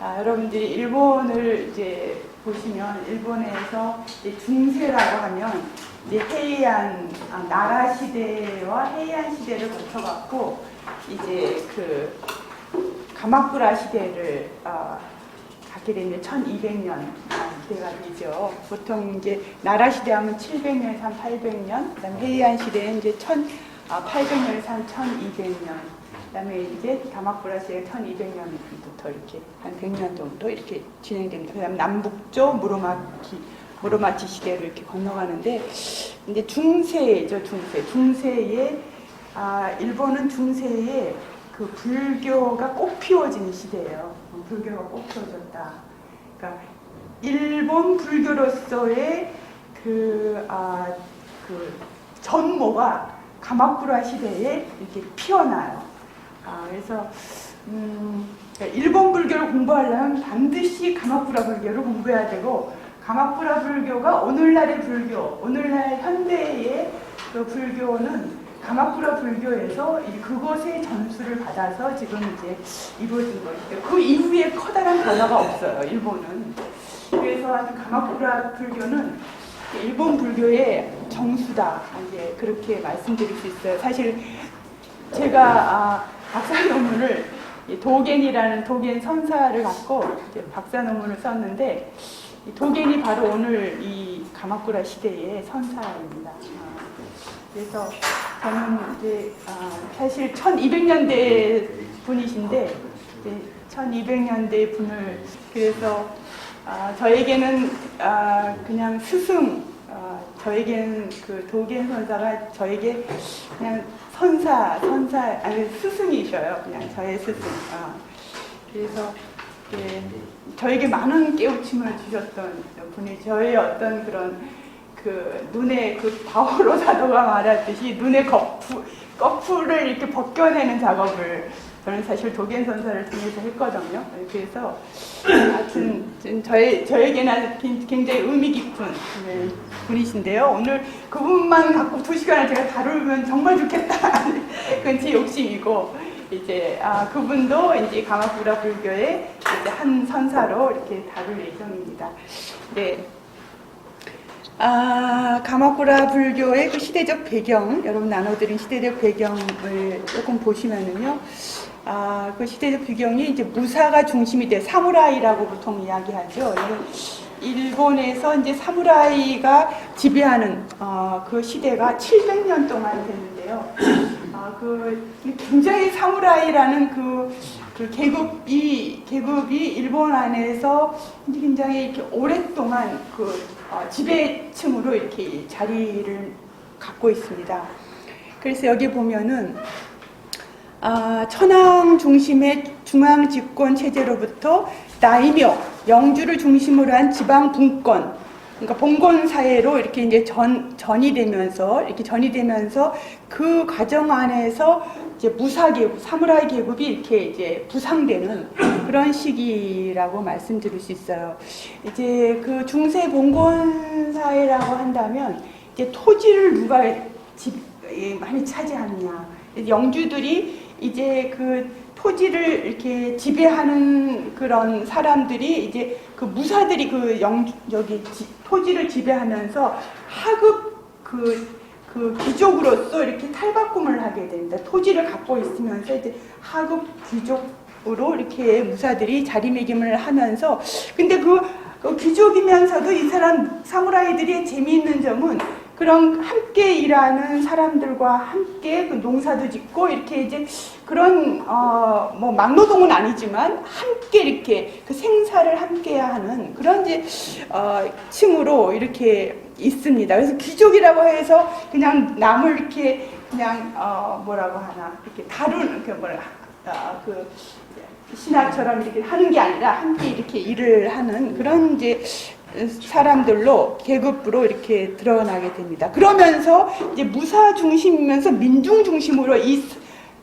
여러분들이 일본을 이제 보시면 일본에서 이제 중세라고 하면 이제 헤이안 나라 시대와 헤이안 시대를 거쳐갖고 이제 그 가마쿠라 시대를 갖게 되면 1200년 시대가 되죠. 보통 이제 나라 시대하면 700년에서 한 800년, 그다음에 헤이안 시대는 이제 1800년에서 한 1200년. 그다음에 이제 가마쿠라 시대가 1200년부터 이렇게 한 100년 정도 이렇게 진행됩니다. 그다음 남북조 무로마치 시대로 이렇게 건너가는데 이제 중세죠, 중세에 일본은 중세에 그 불교가 꽃 피워지는 시대예요. 불교가 꽃 피워졌다. 그러니까 일본 불교로서의 그 전모가 가마쿠라 시대에 이렇게 피어나요. 그래서 일본 불교를 공부하려면 반드시 가마쿠라 불교를 공부해야 되고, 가마쿠라 불교가 오늘날의 불교, 오늘날 현대의 그 불교는 가마쿠라 불교에서 그것의 전수를 받아서 지금 이제 이루어진 것이죠. 그 이후에 커다란 변화가 없어요, 일본은. 그래서 가마쿠라 불교는 일본 불교의 정수다, 이제 그렇게 말씀드릴 수 있어요. 사실 제가 박사 논문을 도겐이라는 도겐 선사를 갖고 이제 박사 논문을 썼는데, 도겐이 바로 오늘 이 가마쿠라 시대의 선사입니다. 그래서 저는 이제 사실 1200년대 분이신데, 1200년대 분을, 그래서 저에게는 그냥 스승, 저에게는 그 도겐 선사가 저에게 그냥 아니 스승이셔요. 그냥 저의 스승. 그래서 저에게 많은 깨우침을 주셨던 분이, 저의 어떤 그런 그 눈에 그 바오로 사도가 말했듯이 눈의 거풀을 이렇게 벗겨내는 작업을 저는 사실 도겐 선사를 통해서 했거든요. 그래서 하여튼 저에게는 굉장히 의미 깊은 분이신데요. 오늘 그분만 갖고 2시간을 제가 다루면 정말 좋겠다. 그건 제 욕심이고, 이제 그분도 이제 가마쿠라 불교의 이제 한 선사로 이렇게 다룰 예정입니다. 네. 가마쿠라 불교의 그 시대적 배경, 여러분 나눠드린 시대적 배경을 조금 보시면은요, 그 시대적 배경이 이제 무사가 중심이 돼, 사무라이라고 보통 이야기하죠. 일본에서 이제 사무라이가 지배하는 그 시대가 700년 동안 됐는데요. 굉장히 사무라이라는 그 계급이 일본 안에서 굉장히 이렇게 오랫동안 지배층으로 이렇게 자리를 갖고 있습니다. 그래서 여기 보면은 천황 중심의 중앙 집권 체제로부터 다이묘, 영주를 중심으로 한 지방 분권, 그러니까 봉건 사회로 이렇게 이제 전이 되면서 그 과정 안에서 이제 무사 계급, 사무라이 계급이 이렇게 이제 부상되는 그런 시기라고 말씀드릴 수 있어요. 이제 그 중세 봉건 사회라고 한다면 이제 토지를 누가 많이 차지하느냐, 영주들이 이제 그 토지를 이렇게 지배하는 그런 사람들이 이제 그 무사들이 토지를 지배하면서 하급 그 귀족으로서 이렇게 탈바꿈을 하게 됩니다. 토지를 갖고 있으면서 이제 하급 귀족으로 이렇게 무사들이 자리매김을 하면서, 근데 그 귀족이면서도 이 사무라이들의 재미있는 점은 그런 함께 일하는 사람들과 함께 그 농사도 짓고 이렇게 이제 그런 뭐 막노동은 아니지만 함께 이렇게 그 생사를 함께 하는 그런 이제 층으로 이렇게 있습니다. 그래서 귀족이라고 해서 그냥 남을 이렇게 그냥 뭐라고 하나 이렇게 다루는 그 신하처럼 이렇게 하는 게 아니라 함께 이렇게 일을 하는 그런 이제 사람들로 계급으로 이렇게 드러나게 됩니다. 그러면서 이제 무사 중심이면서 민중 중심으로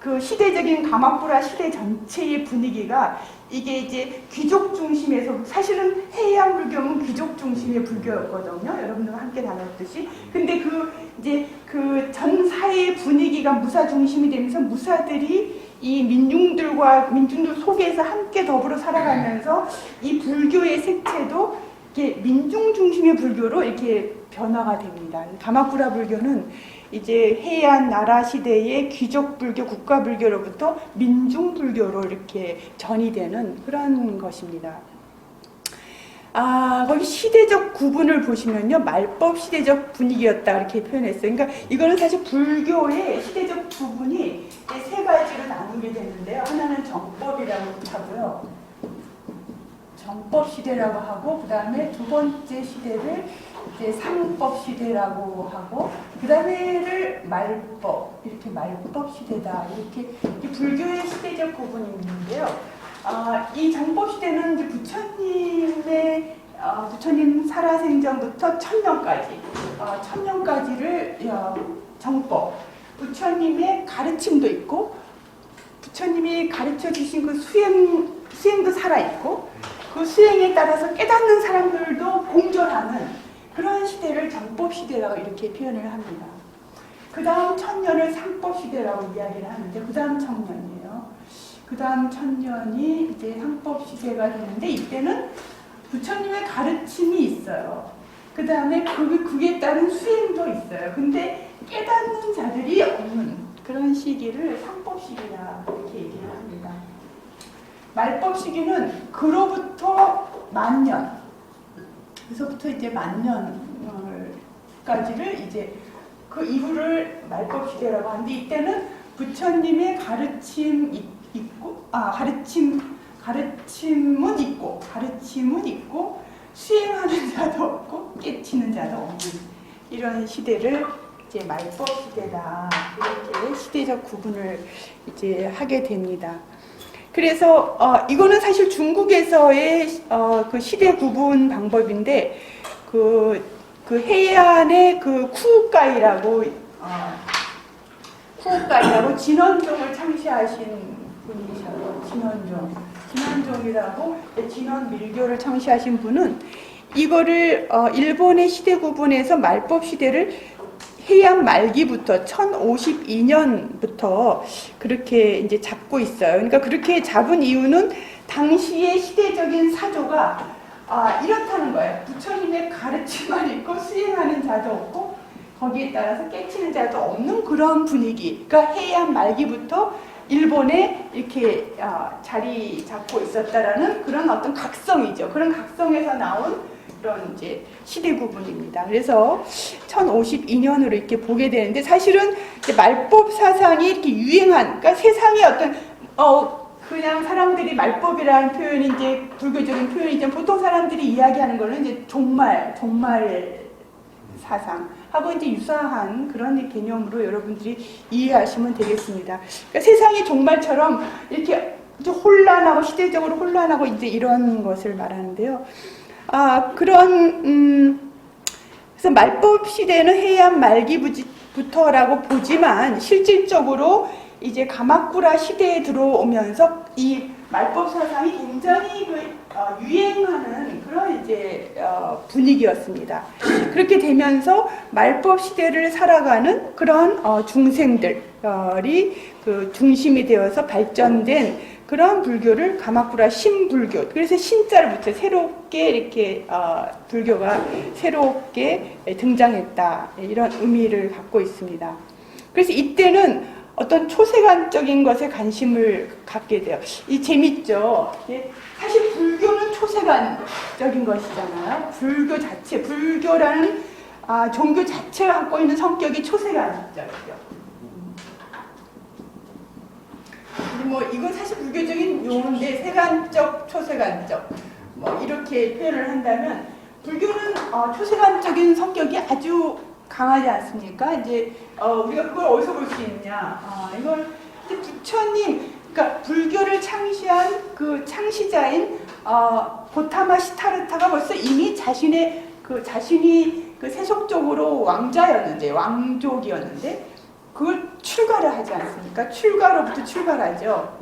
그 시대적인 가마쿠라 시대 전체의 분위기가 이게 이제 귀족 중심에서, 사실은 해양 불교는 귀족 중심의 불교였거든요. 여러분들과 함께 다녔듯이. 근데 그 이제 그 전 사회의 분위기가 무사 중심이 되면서 무사들이 이 민중들 속에서 함께 더불어 살아가면서 이 불교의 색채도 이렇게 민중 중심의 불교로 이렇게 변화가 됩니다. 가마쿠라 불교는 이제 해안 나라 시대의 귀족 불교, 국가 불교로부터 민중 불교로 이렇게 전이되는 그런 것입니다. 거기 시대적 구분을 보시면요, 말법 시대적 분위기였다 이렇게 표현했어요. 그러니까 이거는 사실 불교의 시대적 구분이 세 가지로 나누게 되는데요. 하나는 정법이라고 하고요, 정법 시대라고 하고, 그 다음에 두 번째 시대를 이제 상법 시대라고 하고, 그 다음에를 말법, 이렇게 말법 시대다 이렇게 불교의 시대적 구분이 있는데요. 이 정법 시대는 이제 부처님 살아생전부터 천년까지를 정법, 부처님의 가르침도 있고, 부처님이 가르쳐 주신 그 수행도 살아 있고, 그 수행에 따라서 깨닫는 사람들도 공존하는 그런 시대를 정법 시대라고 이렇게 표현을 합니다. 그 다음 천년을 상법 시대라고 이야기를 하는데, 그 다음 천년이에요. 그 다음 천년이 이제 상법 시대가 되는데, 이때는 부처님의 가르침이 있어요. 그 다음에 그에 따른 수행도 있어요. 근데 깨닫는 자들이 없는 그런 시기를 상법 시기라 이렇게 얘기를 합니다. 말법 시기는 그로부터 만년, 그래서부터 이제 만년까지를 이제 그 이후를 말법 시대라고 하는데, 이때는 부처님의 가르침은 있고 수행하는 자도 없고 깨치는 자도 없는 이런 시대를 이제 말법 시대다 이렇게 시대적 구분을 이제 하게 됩니다. 그래서 이거는 사실 중국에서의 그 시대 구분 방법인데, 그 해안의 그 쿠우가이라고 진원종을 창시하신 분이셔요. 진원종이라고 진원 밀교를 창시하신 분은 이거를 일본의 시대 구분에서 말법 시대를 해양 말기부터 1052년부터 그렇게 이제 잡고 있어요. 그러니까 그렇게 잡은 이유는 당시의 시대적인 사조가 이렇다는 거예요. 부처님의 가르침만 있고 수행하는 자도 없고 거기에 따라서 깨치는 자도 없는 그런 분위기. 그러니까 해양 말기부터 일본에 이렇게 자리 잡고 있었다라는 그런 어떤 각성이죠. 그런 각성에서 나온 그런 이제 시대 구분입니다. 그래서 1052년으로 이렇게 보게 되는데, 사실은 이제 말법 사상이 이렇게 유행한, 그러니까 세상에 어떤 그냥 사람들이 말법이라는 표현이 이제 불교적인 표현이죠. 보통 사람들이 이야기하는 거는 이제 종말 사상하고 이제 유사한 그런 개념으로 여러분들이 이해하시면 되겠습니다. 그러니까 세상이 종말처럼 이렇게 혼란하고 시대적으로 혼란하고 이제 이런 것을 말하는데요. 그래서 말법 시대는 해양 말기부터라고 보지만 실질적으로 이제 가마쿠라 시대에 들어오면서 이 말법 사상이 굉장히 유행하는 그런 이제 분위기였습니다. 그렇게 되면서 말법 시대를 살아가는 그런 중생들이 그 중심이 되어서 발전된 그런 불교를 가마쿠라 신불교, 그래서 신자를 붙여 새롭게 이렇게 불교가 새롭게 등장했다, 이런 의미를 갖고 있습니다. 그래서 이때는 어떤 초세간적인 것에 관심을 갖게 돼요. 이 재밌죠? 사실 불교는 초세간적인 것이잖아요. 불교 자체, 불교라는 종교 자체가 갖고 있는 성격이 초세간적이죠. 이건 사실 불교적인 용어인데, 세간적, 초세간적 이렇게 표현을 한다면, 불교는 초세간적인 성격이 아주 강하지 않습니까? 이제 우리가 그걸 어디서 볼 수 있냐? 이걸 이제 부처님, 그러니까 불교를 창시한 그 창시자인 고타마 시타르타가 벌써 이미 자신이 그 세속적으로 왕족이었는데 그걸 출가를 하지 않습니까? 출가로부터 출가하죠.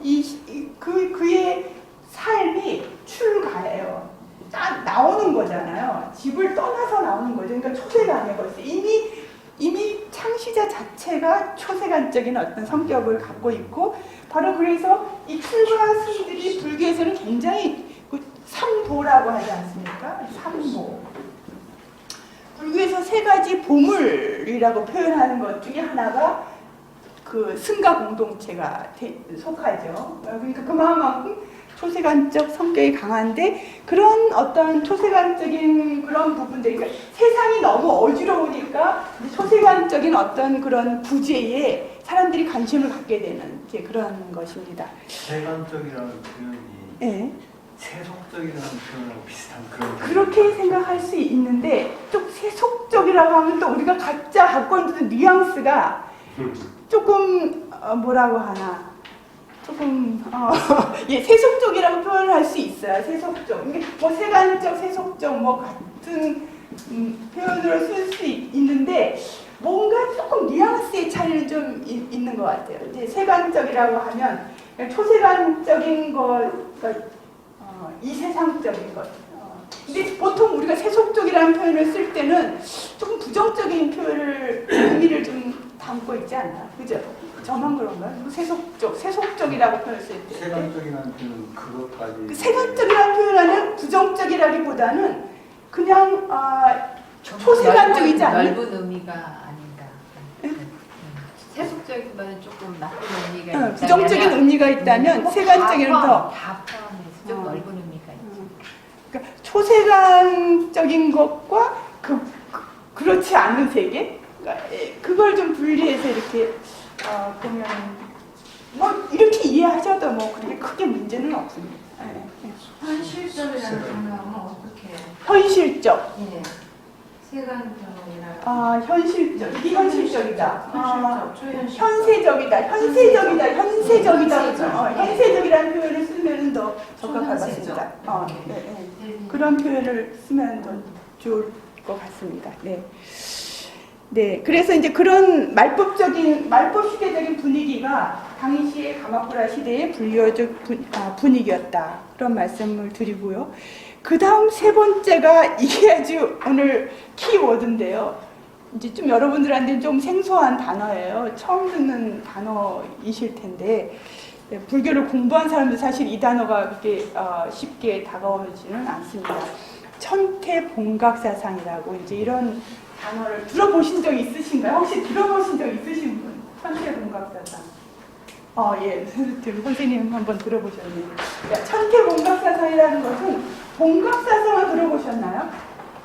그의 삶이 출가예요. 딱 나오는 거잖아요. 집을 떠나서 나오는 거죠. 그러니까 초세간에 벌써 이미 창시자 자체가 초세간적인 어떤 성격을 갖고 있고, 바로 그래서 이 출가스들이 불교에서는 굉장히 그 삼보라고 하지 않습니까? 삼보. 불교에서 세 가지 보물이라고 표현하는 것 중에 하나가 그 승가 공동체가 속하죠. 그러니까 그만큼 초세간적 성격이 강한데, 그런 어떤 초세간적인 그런 부분들, 그러니까 세상이 너무 어지러우니까 초세간적인 어떤 그런 부재에 사람들이 관심을 갖게 되는 이제 그런 것입니다. 세간적이라는 표현이 네. 세속적이라는 표현하고 비슷한 그런. 그렇게 생각할 수 있는데, 또 세속적이라고 하면 또 우리가 각자 갖고 있는 뉘앙스가 조금 뭐라고 하나, 조금 예, 세속적이라고 표현을 할 수 있어요. 세속적. 이게 뭐 세간적, 세속적 뭐 같은 표현으로 쓸 수 있는데, 뭔가 조금 뉘앙스의 차이는 좀 있는 것 같아요. 이제 세간적이라고 하면 초세간적인 것, 이세상적인 것. 근데 보통 우리가 세속적이라는 표현을 쓸 때는 조금 부정적인 표현을, 의미를 좀 담고 있지 않나? 그죠? 저만 그런가요? 세속적이라고 표현을 쓸 때. 세간적이라는 표현은 그것까지. 그 세간적이라는 표현은 부정적이라기보다는 그냥 초세간적이지 않는? 넓은 의미가 아닌가. 세속적이면 조금 나쁜 의미가 있다. 부정적인 의미가 있다면 세간적이는 더. 다 포함해서 좀 넓은 의미가 있죠. 그러니까 초세간적인 것과 그렇지 않은 세계, 그러니까 그걸 좀 분리해서 이렇게 보면 뭐 이렇게 이해하셔도 뭐 그렇게 크게 문제는 없습니다. 현실적이라는 단어는 어떻게 해요? 현실적. 예. 세간적이라. 현실적. 이게 현실적이다. 초현실. 현세적이다. 현세적이라는 표현을 쓰면 더 적합할 것 같습니다. 그런 표현을 쓰면 더 좋을 것 같습니다. 네. 네. 그래서 이제 그런 말법 시대적인 분위기가 당시의 가마쿠라 시대의 불교적 분위기였다. 그런 말씀을 드리고요. 그 다음 세 번째가 이게 아주 오늘 키워드인데요. 이제 좀 여러분들한테 좀 생소한 단어예요. 처음 듣는 단어이실 텐데, 불교를 공부한 사람들 사실 이 단어가 그렇게 쉽게 다가오지는 않습니다. 천태봉각사상이라고 이제 이런 단어를 들어보신 적 있으신가요? 혹시 들어보신 적 있으신 분? 천태봉각사상. 예, 선생님 한번 들어보셨네요. 천태봉각사상이라는 것은, 봉각사상을 들어보셨나요?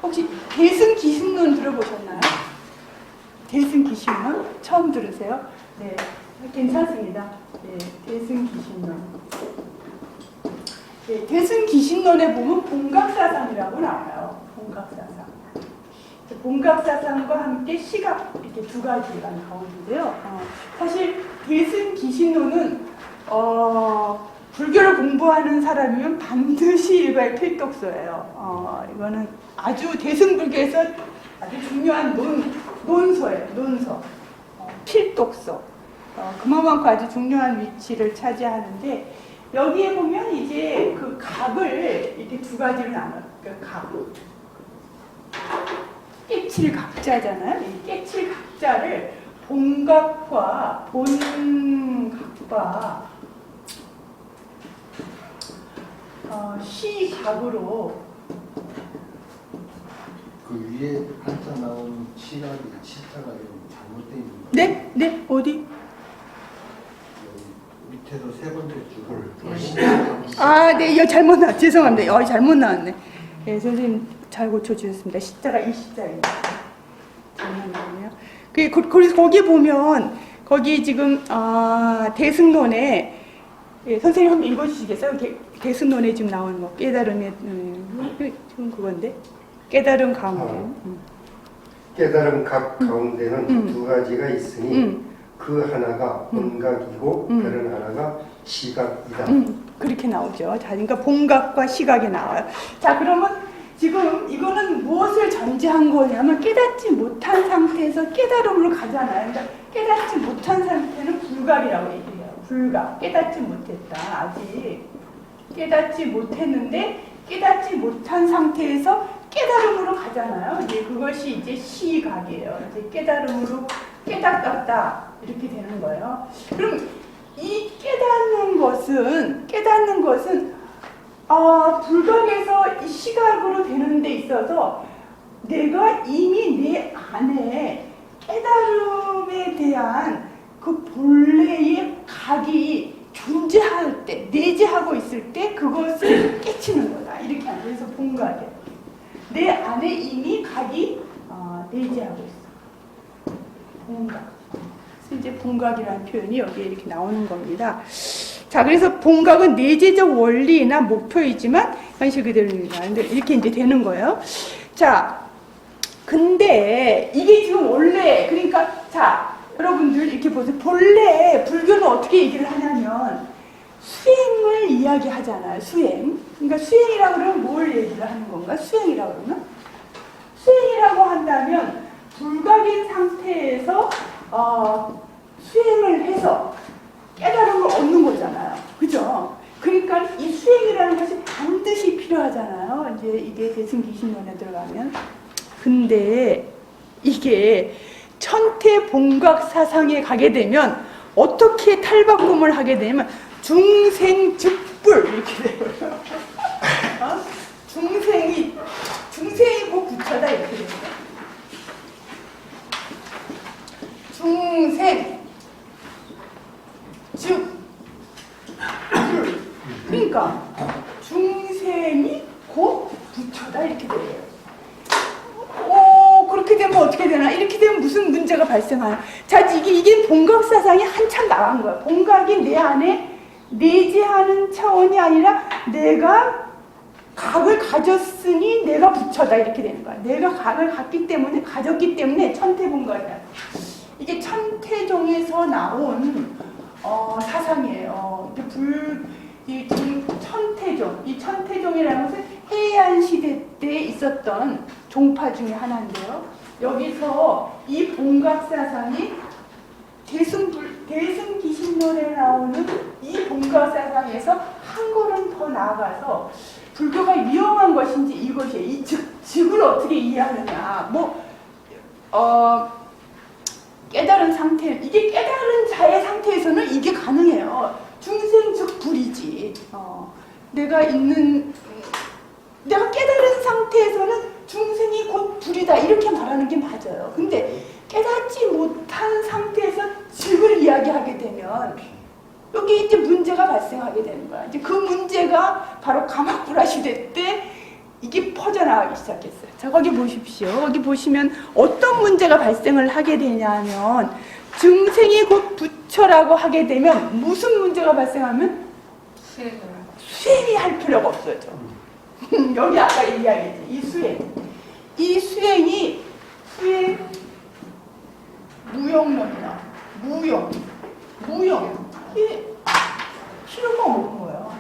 혹시 대승기신론 들어보셨나요? 대승기신론? 처음 들으세요? 네, 괜찮습니다. 네, 대승기신론. 네, 대승기신론에 보면 봉각사상이라고 나와요. 봉각사상. 봉각사상과 함께 시각, 이렇게 두 가지가 나오는데요. 사실 대승기신론은 불교를 공부하는 사람이면 반드시 읽어야 필독서예요. 이거는 아주 대승불교에서 아주 중요한 논서예요. 논서. 필독서. 그만큼 아주 중요한 위치를 차지하는데, 여기에 보면 이제 그 각을 이렇게 두 가지로 나눠요. 그러니까 각. 깨칠각자잖아요. 이 깨칠각자를 본각과 본각과 시각으로, 그 위에 한자 나온 시각이 시자가 좀 잘못되어 있는 거예요. 네? 네? 어디? 밑에서 세 번째 줄을. 네, 이거 잘못 나왔. 죄송합니다. 잘못 나왔네. 네, 선생님 잘 고쳐주셨습니다. 시자가 이 시자입니다. 잘못 나왔네요. 그래서 거기 보면, 거기 지금 대승론에, 예, 선생님 한번 읽어주시겠어요? 대승론에 지금 나오는 거, 깨달음의 지금 그건데, 깨달음 가운데. 깨달음 각 가운데는 두 가지가 있으니 그 하나가 본각이고 다른 하나가 시각이다. 그렇게 나오죠. 자, 그러니까 본각과 시각이 나와요. 자, 그러면 지금 이거는 무엇을 전제한 거냐면, 깨닫지 못한 상태에서 깨달음으로 가잖아요. 그러니까 깨닫지 못한 상태는 불각이라고 얘기해요. 불각. 깨닫지 못했다. 아직 깨닫지 못했는데, 깨닫지 못한 상태에서 깨달음으로 가잖아요. 이제 그것이 이제 시각이에요. 이제 깨달음으로 깨닫다 이렇게 되는 거예요. 그럼 이 깨닫는 것은 불각에서 이 시각으로 되는 데 있어서 내가 이미 내 안에 깨달음에 대한 그 본래의 각이 존재할 때, 내재하고 있을 때 그것을 깨치는 거다. 이렇게 하는 거예요. 그래서 본각이에요. 내 안에 이미 각이 내재하고 있어. 본각. 그래서 이제 본각이라는 표현이 여기에 이렇게 나오는 겁니다. 자, 그래서 본각은 내재적 원리나 목표이지만 현실 그대로입니다. 이렇게 이제 되는 거예요. 자, 근데 이게 지금 원래, 그러니까 자, 여러분들 이렇게 보세요. 본래 불교는 어떻게 얘기를 하냐면 수행을 이야기하잖아요. 수행. 그러니까 수행이라고 그러면 뭘 얘기를 하는 건가? 수행이라고 그러면? 수행이라고 한다면 불각인 상태에서 수행을 해서 깨달음을 얻는 거잖아요. 그죠? 그러니까 이 수행이라는 것이 반드시 필요하잖아요. 이제 이게 대승기신론에 들어가면. 근데 이게 천태본각 사상에 가게 되면 어떻게 탈바꿈을 하게 되면 중생즉불 이렇게 돼요. 중생이 뭐 부처다 이렇게 돼요. 중생 즉 불. 그러니까 중생이 곧 부처다 이렇게 돼요. 그렇게 되면 어떻게 되나? 이렇게 되면 무슨 문제가 발생하나? 자, 이게 본각 사상이 한참 나간 거야. 본각이 내 안에 내재하는 차원이 아니라 내가 각을 가졌으니 내가 부처다 이렇게 되는 거야. 내가 각을 가졌기 때문에 천태본각이야. 이게 천태종에서 나온 사상이에요. 이 천태종, 이 천태종이라는 것은 해안 시대 때 있었던 종파 중에 하나인데요. 여기서 이 본각 사상이 대승기신론에 나오는 이 본각 사상에서 한 걸음 더 나아가서 불교가 위험한 것인지 이것이에요. 이 즉을 어떻게 이해하느냐. 깨달은 상태, 이게 깨달은 자의 상태에서는 이게 가능해요. 중생 즉 불이지. 내가 깨달은 상태에서는 중생이 곧 불이다 이렇게 말하는 게 맞아요. 근데 깨닫지 못한 상태에서 즉을 이야기하게 되면 여기 이제 문제가 발생하게 되는 거야. 이제 그 문제가 바로 가마쿠라 시대 때 이게 퍼져나가기 시작했어요. 자, 거기 보십시오. 거기 보시면 어떤 문제가 발생을 하게 되냐면 중생이 곧 부처라고 하게 되면 무슨 문제가 발생하면 수행이 할 필요가 없어져. 여기 아까 얘기하겠지. 이 수행이 무용론이나 무용 이게 필요가 없는 거예요.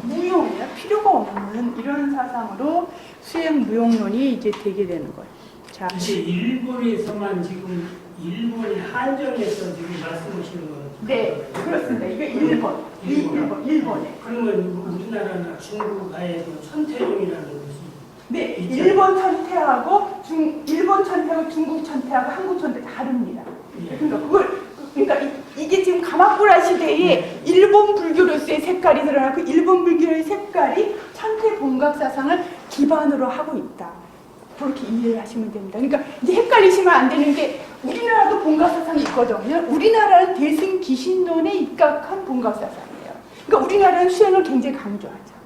무용이나 필요가 없는 이런 사상으로 수행 무용론이 이제 되게 되는 거예요. 자, 이제 일본에서만 지금 일본의 한정에서 지금 말씀하시는 거예요. 네, 그렇습니다. 이게 일본에. 그러면 우리나라나 중국 아예도 천태종이라는 것이 네, 있죠? 일본 천태하고 중국 천태하고 한국 천태 다릅니다. 예. 그러니까 이게 지금 가마쿠라 시대에 일본 불교로서의 색깔이 드러나고 일본 불교의 색깔이 천태 본각 사상을 기반으로 하고 있다. 그렇게 이해하시면 됩니다. 그러니까 이제 헷갈리시면 안 되는 게 우리나라도 본각 사상이 있거든요. 우리나라는 대승기신론에 입각한 본각 사상이에요. 그러니까 우리나라는 수행을 굉장히 강조하죠.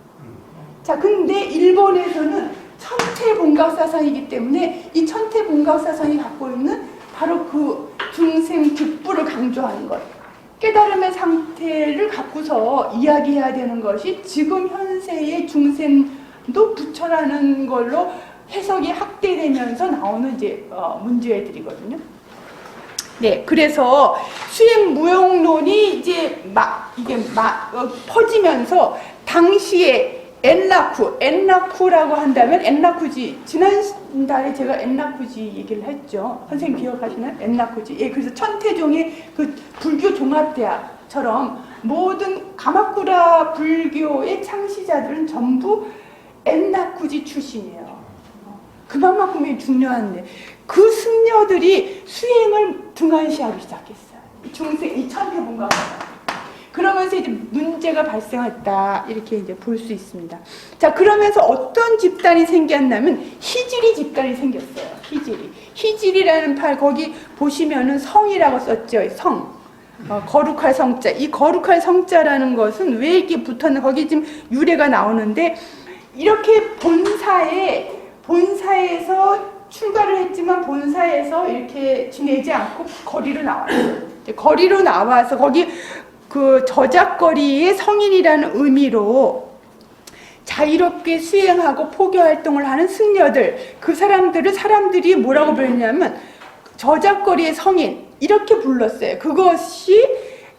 자, 근데 일본에서는 천태 본각 사상이기 때문에 이 천태 본각 사상이 갖고 있는 바로 그 중생 즉불을 강조하는 것. 깨달음의 상태를 갖고서 이야기해야 되는 것이 지금 현세의 중생도 부처라는 걸로 해석이 확대되면서 나오는 이제 문제들이거든요. 네, 그래서 수행 무용론이 이제 퍼지면서 당시에 엔라쿠라고 한다면 엔라쿠지, 지난달에 제가 엔라쿠지 얘기를 했죠. 선생님 기억하시나요? 엔라쿠지. 예, 그래서 천태종의 그 불교 종합대학처럼 모든 가마쿠라 불교의 창시자들은 전부 엔라쿠지 출신이에요. 그만큼이 중요한데 그 승려들이 수행을 등한시하기 시작했어요. 중생 이 천태분과 그러면서 이제 문제가 발생했다 이렇게 이제 볼 수 있습니다. 자, 그러면서 어떤 집단이 생겼냐면 희질이 집단이 생겼어요. 희질이라는 팔 거기 보시면은 성이라고 썼죠. 성. 거룩할 성자. 이 거룩할 성자라는 것은 왜 이렇게 붙었나 거기 지금 유래가 나오는데 이렇게 본사에서 출가를 했지만 본사에서 이렇게 지내지 않고 거리로 나와요. 거리로 나와서 거기 그 저작거리의 성인이라는 의미로 자유롭게 수행하고 포교 활동을 하는 승려들, 그 사람들이 뭐라고 부르냐면 저작거리의 성인 이렇게 불렀어요. 그것이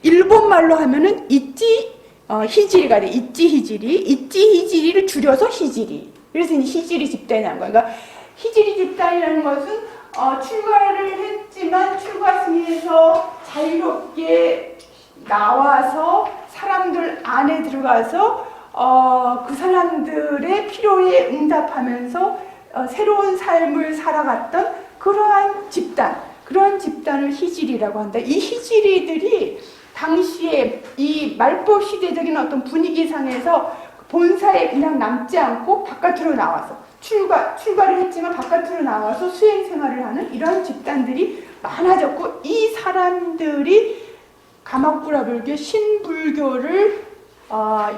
일본말로 하면은 희지리가 돼. 희지리를 줄여서 희지리. 그래서 이제 희지리 집단이 난 거예요. 그러니까 희지리 집단이라는 것은 출가를 했지만 출가 승에서 자유롭게 나와서 사람들 안에 들어가서 그 사람들의 필요에 응답하면서 새로운 삶을 살아갔던 그러한 집단을 희질이라고 한다. 이 희질이들이 당시에 이 말법 시대적인 어떤 분위기상에서 본사에 그냥 남지 않고 바깥으로 나와서 출가를 했지만 바깥으로 나와서 수행 생활을 하는 이런 집단들이 많아졌고 이 사람들이 가마쿠라 불교, 신불교를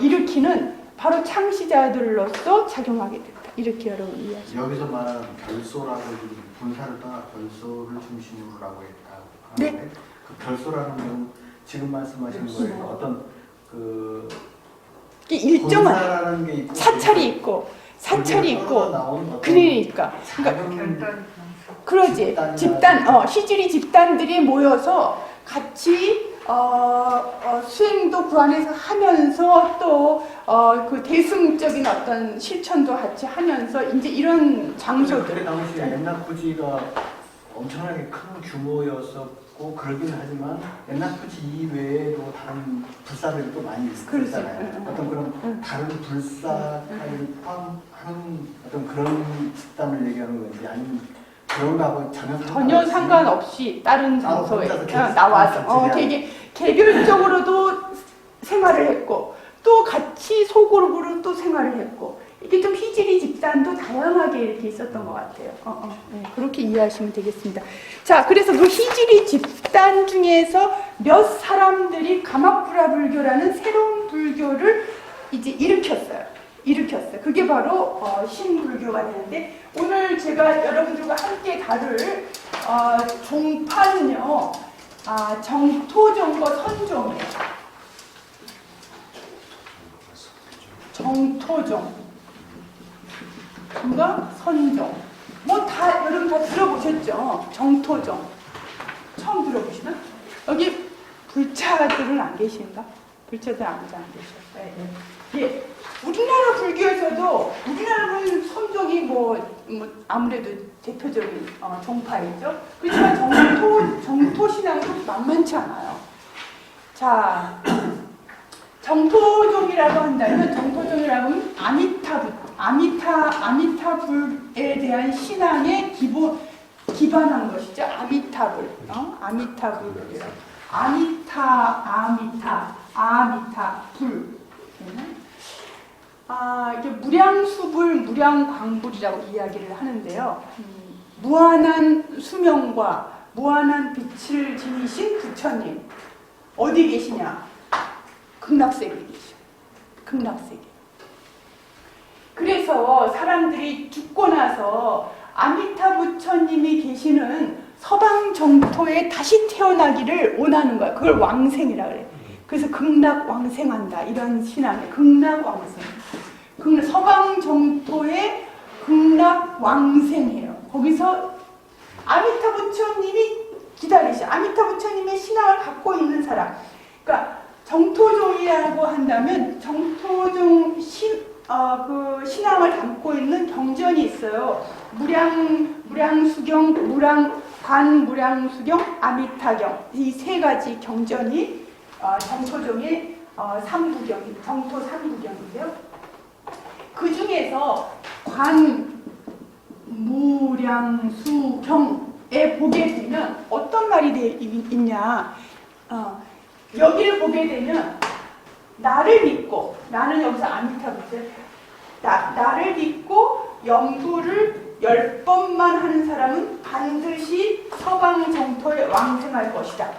일으키는 바로 창시자들로서 작용하게 됐다. 이렇게 여러분 이해하시죠. 여기서 말하는 결소라고 분사를 떠나 결소를 중심으로 하고 있다. 네. 그 결소라는 건 지금 말씀하신 거예요. 어떤 그 일정한 분사라는 게 있고 사찰이 있고 그러니까 그러지 희질이 집단들이 모여서 같이 수행도 그 안에서 하면서 또 그 대승적인 어떤 실천도 같이 하면서 이제 이런 장소들. 그때 당시에 엔나쿠지가 엄청나게 큰 규모였었고 그러긴 하지만 엔나쿠지 이외에도 다른 불사들도 많이 있었잖아요. 어떤 그런 다른 불사를 포함하는 어떤 그런 집단을 얘기하는 건지 아니면 그런 거하고 전혀 상관없이 다른 장소에 나와서 되게 개별적으로도 생활을 했고 또 같이 소그룹으로 또 생활을 했고 이게 좀 희질이 집단도 다양하게 이렇게 있었던 것 같아요. 네, 그렇게 이해하시면 되겠습니다. 자, 그래서 그 희질이 집단 중에서 몇 사람들이 가마쿠라 불교라는 새로운 불교를 이제 일으켰어요. 그게 바로 신불교가 되는데 오늘 제가 여러분들과 함께 다룰 종파는요. 정토종과 선종이에요. 정토종과 선종. 여러분 다 들어보셨죠? 정토종. 처음 들어보시나? 여기 불자들은 안 계신가? 불자들 아무도 안 계셔요. 예. 우리나라 불교에서도 우리나라는 선종이 아무래도 대표적인 종파이죠. 그렇지만 정토 신앙도 만만치 않아요. 자, 정토종이라고 하면 아미타불에 대한 신앙에 기반한 것이죠. 아미타불. 아미타불. 이게 무량수불, 무량광불이라고 이야기를 하는데요. 무한한 수명과 무한한 빛을 지니신 부처님 어디 계시냐? 극락세계에 계셔. 극락세계. 그래서 사람들이 죽고 나서 아미타 부처님이 계시는 서방 정토에 다시 태어나기를 원하는 거야. 그걸 왕생이라 그래. 그래서 극락왕생한다. 이런 신앙에 극락왕생. 서방 정토에 극락왕생해요. 거기서 아미타 부처님이 기다리셔. 아미타 부처님의 신앙을 갖고 있는 사람. 그러니까 정토종이라고 한다면 정토종 그 신앙을 담고 있는 경전이 있어요. 무량수경, 무량수경, 아미타경. 이 세 가지 경전이 정토종의 정토 3부경인데요. 그 중에서 관, 무, 강불양수경에 보게 되면 어떤 말이 있냐? 여기를 보게 되면 나를 믿고, 나는 여기서 아미타부터 나를 믿고 연구를 10번만 하는 사람은 반드시 서방 정토에 왕생할 것이다.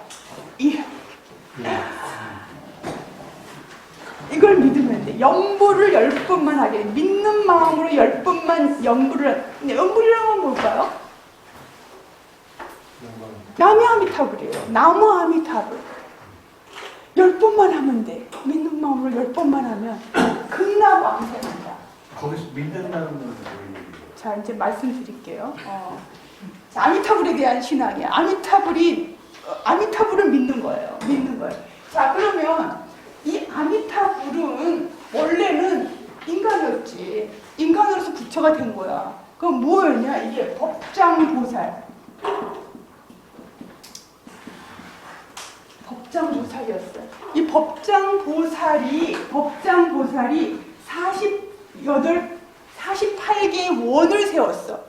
이걸 믿으면 돼. 연구를 10번만 하게. 믿는 마음으로 10번만 연구를. 연구라는 건 뭘까요? 나무 아미타불이에요. 나무 아미타불. 10번만 하면 돼. 믿는 마음으로 10번만 하면 극락 왕생한다. 거기서 믿는다는 건 뭐예요? 자, 이제 말씀드릴게요. 자, 아미타불에 대한 신앙이야. 아미타불을 믿는 거예요. 믿는 거예요. 자, 그러면 이 아미타불은 원래는 인간이었지. 인간으로서 부처가 된 거야. 그럼 뭐였냐? 이게 법장보살. 법장보살이었어요. 이 법장보살이 48개의 원을 세웠어.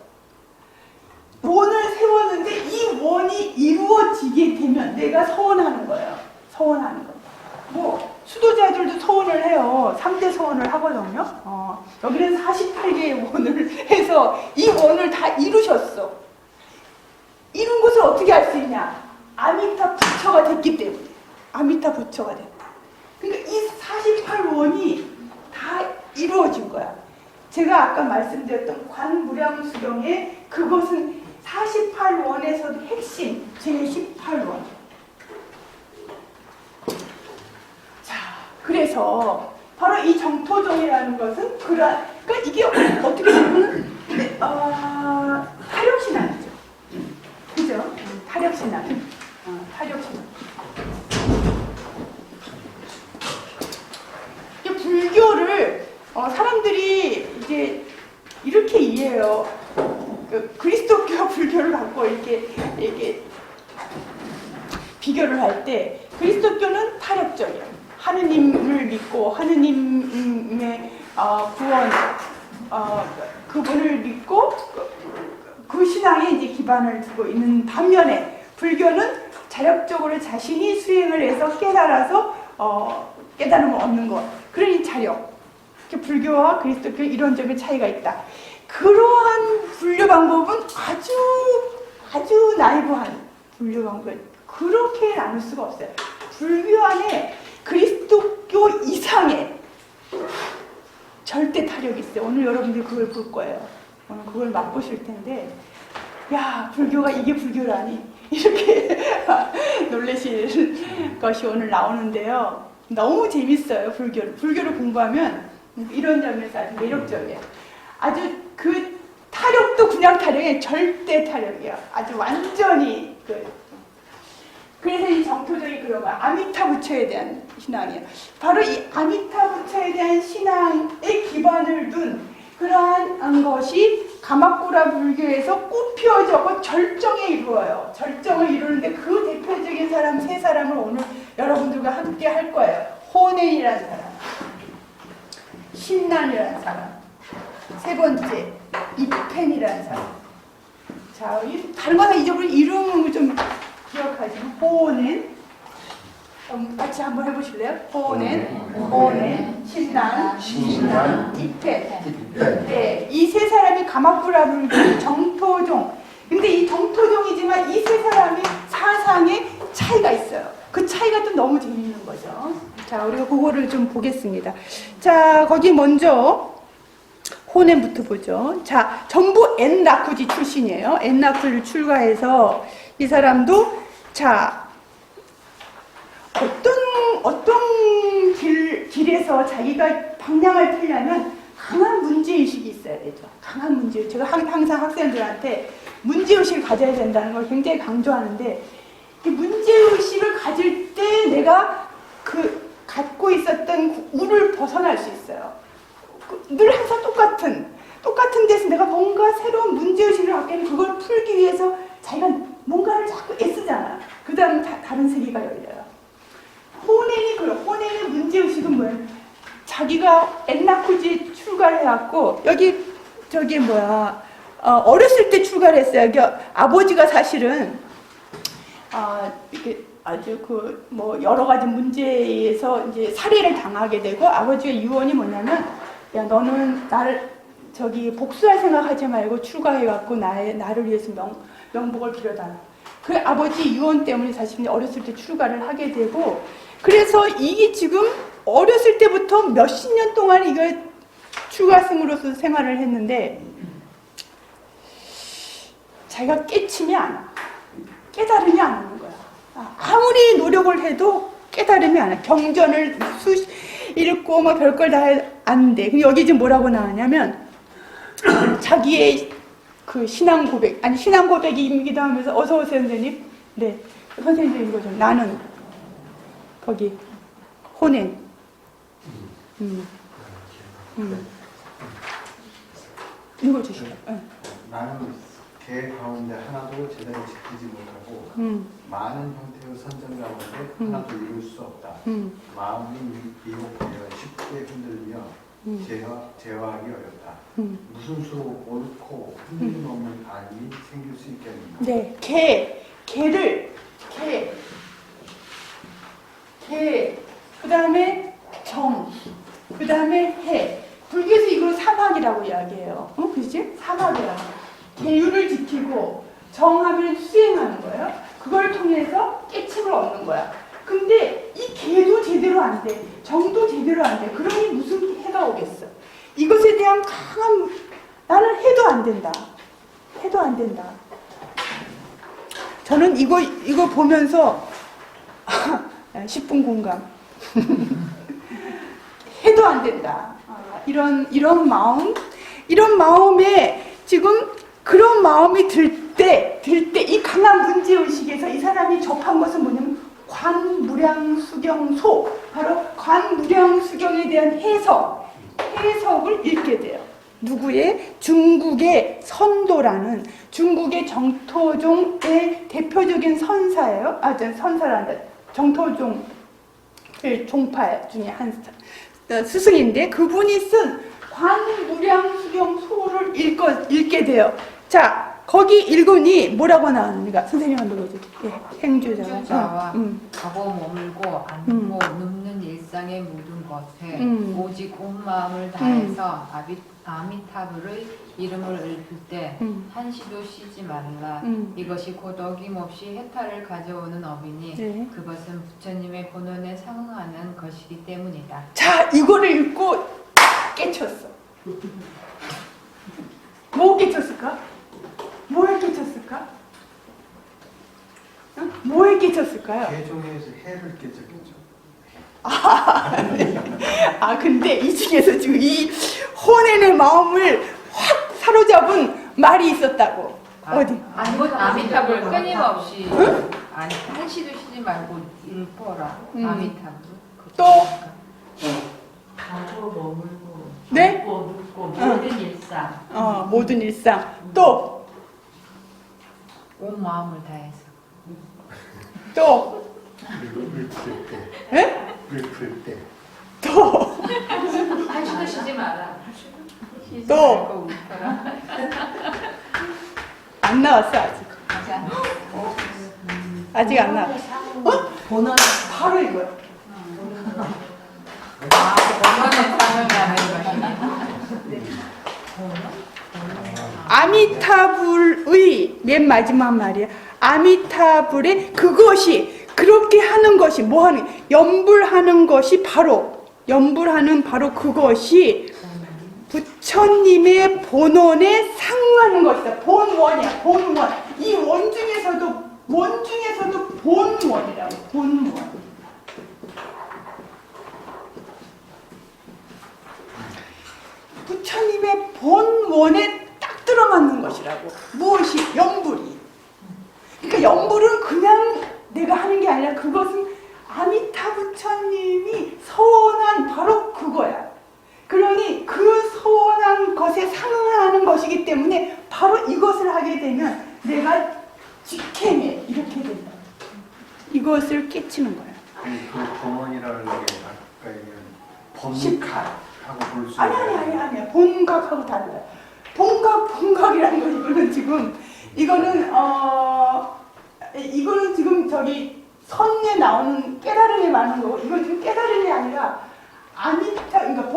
원을 세웠는데 이 원이 이루어지게 되면 내가 서원하는 거예요. 서원하는 거. 뭐 수도자들도 서원을 해요. 3대 서원을 하거든요. 여기는 48개의 원을 해서 이 원을 다 이루셨어. 이룬 것을 어떻게 할 수 있냐? 아미타 부처가 됐기 때문에. 아미타 부처가 됐다. 그러니까 이 48원이 다 이루어진 거야. 제가 아까 말씀드렸던 관무량수경에 그것은 48원에서도 핵심 제18원. 자, 그래서 바로 이 정토종이라는 것은 그러니까 이게 어떻게 보면 타력신앙이죠. 그죠? 타력신앙. 타력신앙. 이 불교를 사람들이 이제 이렇게 이해해요. 그리스도교 불교를 갖고 이렇게 비교를 할 때 그리스도교는 타력적이에요. 하느님을 믿고 하느님의 구원, 그분을 믿고 그 신앙에 이제 기반을 두고 있는 반면에 불교는 자력적으로 자신이 수행을 해서 깨달아서 깨달음을 얻는 것. 그러니 자력. 불교와 그리스도교 이론적인 차이가 있다. 그러한 분류 방법은 아주 나이브한 분류 방법은 그렇게 나눌 수가 없어요. 불교 안에 그리스도교 이상의 절대 타력이 있어요. 오늘 여러분들 그걸 볼 거예요. 오늘 그걸 맛보실 텐데, 야, 불교가 이게 불교라니 이렇게 놀라실 것이 오늘 나오는데요. 너무 재밌어요. 불교를 공부하면 이런 점에서 아주 매력적이에요. 아주 그 타력도 그냥 타력이 절대 타력이야. 아주 완전히 그래서 이 정토적이 그런 거야. 아미타 부처에 대한 신앙이에요. 바로 이 아미타 부처에 대한 신앙에 기반을 둔 그러한 것이 가마쿠라 불교에서 꽃피워져고 절정에 이루어요. 절정을 이루는데 그 대표적인 사람 세 사람을 오늘 여러분들과 함께 할 거예요. 호넨이라는 사람, 신난이라는 사람, 세 번째 이펜이라는 사람. 자, 다른 거 다 잊어버린 이름을 좀 기억하시면 호넨, 같이 한번 해보실래요? 호넨, 신난, 이펜. 네, 이 세 사람이 가마쿠라 불교 정토종. 근데 이 정토종이지만 이 세 사람이 사상에 차이가 있어요. 그 차이가 또 너무 재미있는 거죠. 자, 우리가 그거를 좀 보겠습니다. 자, 거기 먼저 호넨부터 보죠. 자, 전부 엔라쿠지 출신이에요. 엔라쿠지를 출가해서 이 사람도 자, 어떤 길에서 자기가 방향을 틀려면 강한 문제의식이 있어야 되죠. 강한 문제의식. 제가 항상 학생들한테 문제의식을 가져야 된다는 걸 굉장히 강조하는데, 이 문제의식을 가질 때 내가 갖고 있었던 우를 벗어날 수 있어요. 늘 항상 똑같은 데서 내가 뭔가 새로운 문제의식을 갖게 되면 그걸 풀기 위해서 자기가 뭔가를 자꾸 애쓰잖아. 그 다음 다른 세계가 열려요. 호넨의 문제의식은 뭐예요? 자기가 엔라쿠지에 출가를 해갖고, 여기, 어렸을 때 출가를 했어요. 그러니까 아버지가 사실은 이렇게 아주 뭐 여러 가지 문제에서 이제 살해를 당하게 되고 아버지의 유언이 뭐냐면 야 너는 나를 복수할 생각하지 말고 출가해갖고 나를 위해서 명복을 빌어달라. 그 아버지 유언 때문에 사실 어렸을 때 출가를 하게 되고 그래서 이게 지금 어렸을 때부터 몇십 년 동안 이걸 출가생으로서 생활을 했는데 자기가 깨침이 안 와. 깨달음이 안 오는 거야. 아무리 노력을 해도 깨달음이 안 와. 경전을 읽고 뭐 별걸 다 안 돼. 여기 지금 뭐라고 나왔냐면 자기의 그 신앙 고백이기도 하면서 어서 오세요 선생님. 네, 선생님 이거 좀 나는 거기 혼인. 읽어주시죠. 나는 개 가운데 하나도 제대로 지키지 못하고 많은 형태의 선전 가운데 하나도 이룰 수 없다. 마음이 미혹되어 쉽게 흔들며 제어하기 어렵다. 무슨 수로 옳고 흔들림 없는 안이 생길 수 있겠는가? 네, 그 다음에 정, 그 다음에 해. 불교에서 이걸 사막이라고 이야기해요. 그치? 사막이라고. 계율을 지키고 정하면 수행하는 거예요. 그걸 통해서 깨침을 얻는 거야. 근데 이 계도 제대로 안 돼. 정도 제대로 안 돼. 그러니 무슨 해가 오겠어. 이것에 대한 강한 나는 해도 안 된다. 해도 안 된다. 저는 이거 보면서 10분 공감. 해도 안 된다. 이런 마음에 지금 그런 마음이 들 때 이 강한 문제의식에서 이 사람이 접한 것은 뭐냐면 관무량수경소, 바로 관무량수경에 대한 해석을 읽게 돼요. 누구의? 중국의 선도라는 중국의 정토종의 대표적인 선사예요. 선사란다. 정토종 종파 중에 한 스승인데 그분이 쓴 관무량수경소를 읽게 돼요. 자, 거기 읽으니 뭐라고 나왔는가? 선생님 한번 읽어주세요. 행주자와 가고 머물고 앉고 눕는 일상의 모든 것에 오직 온 마음을 다해서 아미타불의 이름을 읊을 때 한시도 쉬지 말라. 이것이 곧 어김없이 해탈을 가져오는 업이니 네. 그것은 부처님의 본원에 상응하는 것이기 때문이다. 자, 이거를 읽고 깨쳤어. 뭐 깨쳤을까? 뭐에 깨쳤을까? 뭐에 깨쳤을까요? 개종에서 해를 깨졌겠죠. 근데 이 중에서 지금 이 혼인의 마음을 확 사로잡은 말이 있었다고. 어디? 아미타불 끊임없이 한시도 쉬지 말고 읊어라. 아미타불. 또? 가고 머물고 네? 눕고 모든 일상. 모든 일상. 또? 온 마음을 다해서. 또? 읊을 때. 예? 읊을 때. 또? 한시도 쉬지 마라. 쉬지 또? 말고 읊어라. 안 나왔어, 아직. 아직 안 나왔어. 본원 바로 이거야. 본원에 상응하는 것이니. 아미타불의 맨 마지막 말이야. 아미타불의 그것이 그렇게 하는 것이 뭐 하는 연불하는 것이 바로 그것이 부처님의 본원에 상응하는 것이다. 본원이야. 본원. 이 원 중에서도 본원이라고. 본원. 부처님의 본원에 딱 들어맞는 것이라고. 무엇이? 연불이. 그러니까 연불은 그냥 내가 하는 게 아니라 그것은 아미타 부처님이 서원한 바로 그거야. 그러니 그 서원한 것에 상응하는 것이기 때문에 바로 이것을 하게 되면 내가 직행해 이렇게 된다. 이것을 깨치는 거야. 그 범원이라는 게 아까 얘기한 십각. 범각하고 볼 수 아니야. 본각하고 달라요. 봉각이라는 거 이거는 지금 저기 선에 나오는 깨달음이 많은 거고 이건 지금 깨달음이 아니라 그러니까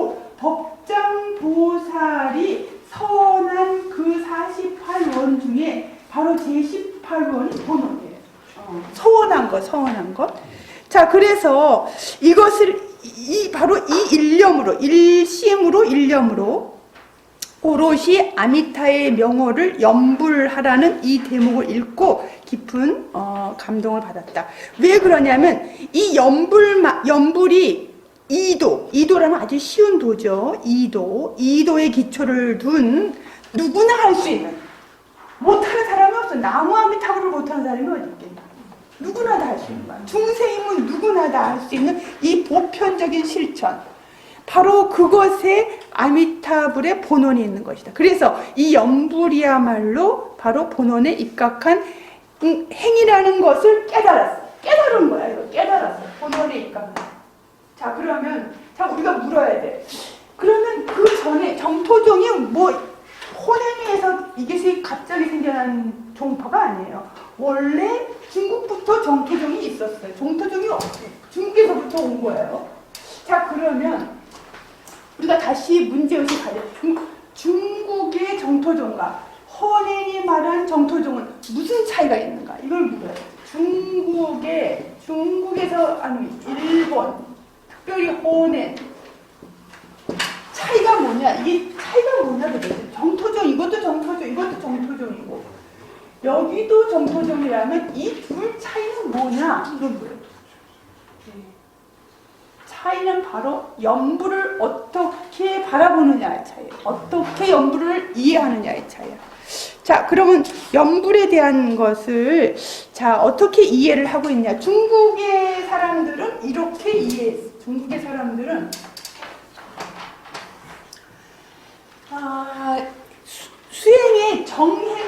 법장보살이 서원한 그 48원 중에 바로 제18원이 본원이에요. 서원한 것. 자, 그래서 이것을 바로 이 일념으로 오롯이 아미타의 명호를 염불하라는 이 대목을 읽고 깊은 감동을 받았다. 왜 그러냐면 이 염불이 이도라면 아주 쉬운 도죠. 이도의 기초를 둔 누구나 할 수 있는 못하는 사람이 없어. 나무 아미타불을 못하는 사람이 어디 있겠나. 누구나 다 할 수 있는 거야. 중생이면 누구나 다 할 수 있는 이 보편적인 실천. 바로 그것에 아미타불의 본원이 있는 것이다. 그래서 이 염불이야말로 바로 본원에 입각한 행이라는 것을 깨달은 거야. 이거 깨달았어. 본원에 입각한. 자, 그러면 우리가 물어야 돼. 그러면 그 전에 정토종이 호랭이에서 이게 갑자기 생겨난 종파가 아니에요. 원래 중국부터 정토종이 있었어요. 정토종이 중국에서부터 온 거예요. 자, 그러면 우리가 다시 문제의식 가져. 중국의 정토종과 호랭이 말한 정토종은 무슨 차이가 있는가? 이걸 물어요. 일본, 특별히 호랭 차이가 뭐냐? 이게 차이가 뭐냐 그랬어요. 정토종, 이것도 정토종이고 여기도 정토종이라면 이 둘 차이는 뭐냐? 이걸 물어요. 차이는 바로 염불을 어떻게 바라보느냐의 차이예요. 어떻게 염불을 이해하느냐의 차이예요. 자, 그러면 염불에 대한 것을 어떻게 이해를 하고 있냐? 중국의 사람들은 이렇게 이해했어요. 중국의 사람들은 수행의 정행,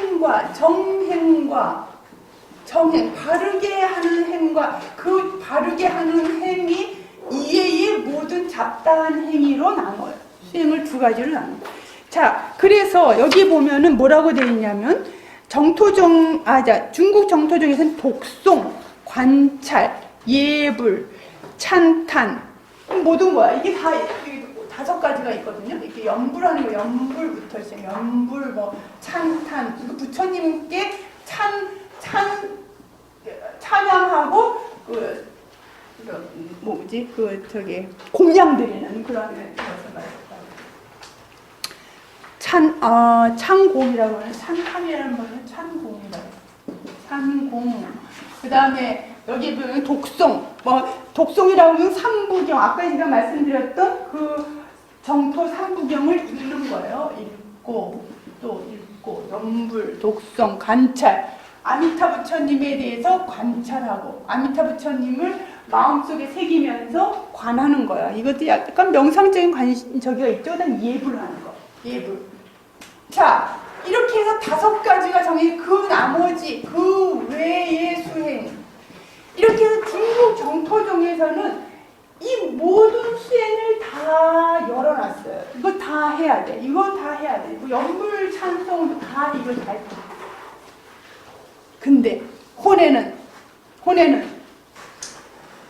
바르게 하는 행과 그 바르게 하는 행이 이해의 모든 잡다한 행위로 나눠요. 수행을 두 가지로 나눠요. 자, 그래서 여기 보면은 뭐라고 되어 있냐면 중국 정토종에서는 독송, 관찰, 예불, 찬탄 모든 거야. 이게 다 5가지가 있거든요. 이렇게 염불하는 거, 염불부터 있어요. 염불, 찬탄, 부처님께 찬양하고 공양 드리는 그런 것을 말해요. 찬공이라고 하는 찬탄이라는 거는 찬공이라고 해요. 찬공. 그 다음에 여기 보면 독송이라고 하면 삼부경. 아까 제가 말씀드렸던 그 정토 삼부경을 읽는 거예요. 읽고 또 읽고 염불, 독송, 관찰. 아미타 부처님에 대해서 관찰하고 아미타 부처님을 마음속에 새기면서 관하는 거야. 이것도 약간 명상적인 저기가 있죠. 그다음 예불하는 거. 예불. 자, 이렇게 해서 5가지가 정해. 그 나머지 그 외의 수행. 이렇게 해서 중국 정토종에서는 이 모든 수행을 다 열어놨어요. 이거 다 해야 돼. 이거 다 해야 돼. 염불 찬송도 다 이걸 다 했고. 근데 혼에는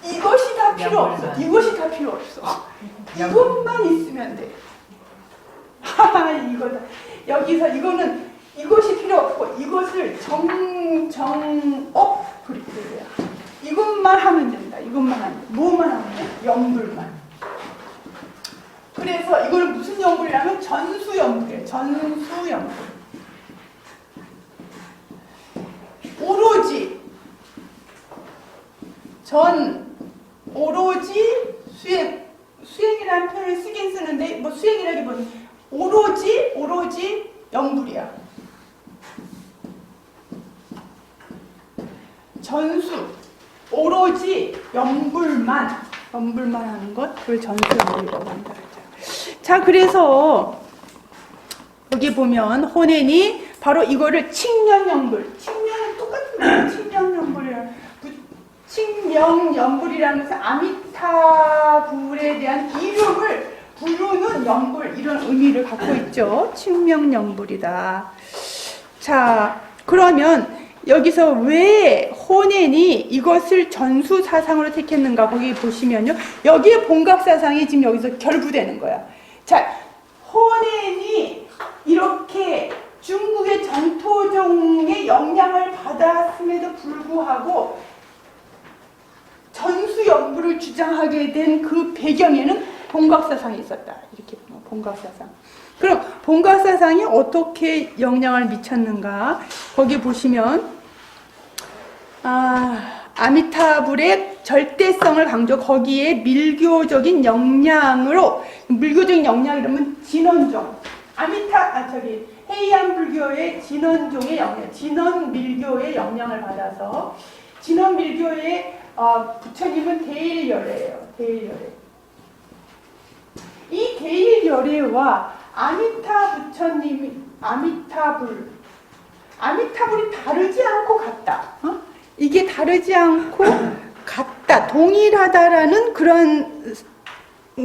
이것이 다 필요 없어. 이것이 다 필요 없어. 이것만 있으면 돼. 이거다. 여기서 이것이 필요 없고 이것을 그래야. 이것만 하면 된다. 이것만 하면 돼. 뭐만 하면 돼? 염불만. 그래서 이거는 무슨 염불이라면 전수염불이에요. 전수염불. 오로지 수행이라는 표현을 쓰긴 쓰는데 수행이라기보다는 오로지 염불이야. 전수 오로지 염불만 하는 것, 그걸 전수염불이라고 한다. 자, 그래서 여기 보면 혼엔이 바로 이거를 칭명염불, 칭명은 똑같은 거예요. 칭명염불이라는 것은 아미타불에 대한 이름을 부르는 영불 이런 의미를 갖고 있죠. 칭명영불이다. 자, 그러면 여기서 왜 호넨이 이것을 전수사상으로 택했는가 거기 보시면요. 여기에 본각사상이 지금 여기서 결부되는 거야. 자, 호넨이 이렇게 중국의 정토종의 영향을 받았음에도 불구하고 전수영부를 주장하게 된 그 배경에는 본각사상이 있었다. 이렇게 보면 본각사상. 그럼 본각사상이 어떻게 영향을 미쳤는가? 거기 보시면 아미타불의 절대성을 강조, 거기에 밀교적인 영향으로, 밀교적인 영향 이러면 진원종, 해이안 불교의 진원종의 영향, 진원 밀교의 영향을 받아서 진원 밀교의 부처님은 대일열애예요. 대일열애. 이 대일열애와 아미타 부처님이 아미타불이 다르지 않고 같다. 이게 다르지 않고 같다, 동일하다라는 그런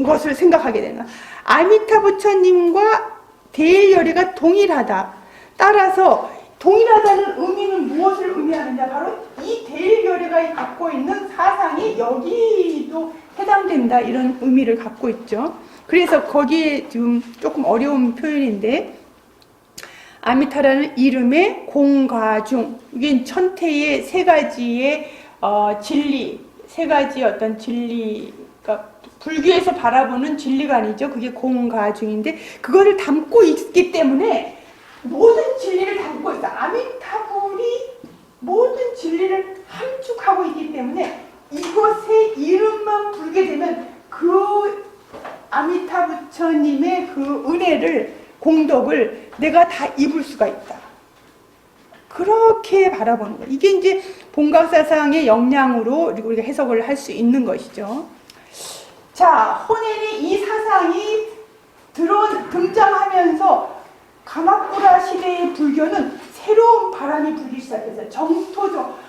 것을 생각하게 되는 거야. 아미타 부처님과 대일열애가 동일하다. 따라서 동일하다는 의미는 무엇을 의미하느냐? 바로 이 대일열애가 갖고 있는 사상이 여기도 해당된다, 이런 의미를 갖고 있죠. 그래서 거기에 지금 조금 어려운 표현인데, 아미타라는 이름의 공과중, 이게 천태의 세 가지의 진리, 세 가지 어떤 진리, 그러니까 불교에서 바라보는 진리가 아니죠. 그게 공과중인데 그거를 담고 있기 때문에 모든 진리를 담고 있어. 아미타불이 모든 진리를 함축하고 있기 때문에 이것의 이름만 부르게 되면 그 아미타 부처님의 그 은혜를, 공덕을 내가 다 입을 수가 있다. 그렇게 바라보는 거예요. 이게 이제 본각사상의 영향으로 우리가 해석을 할 수 있는 것이죠. 자, 호넨이 이 사상이 등장하면서 가마쿠라 시대의 불교는 새로운 바람이 불기 시작했어요. 정토종.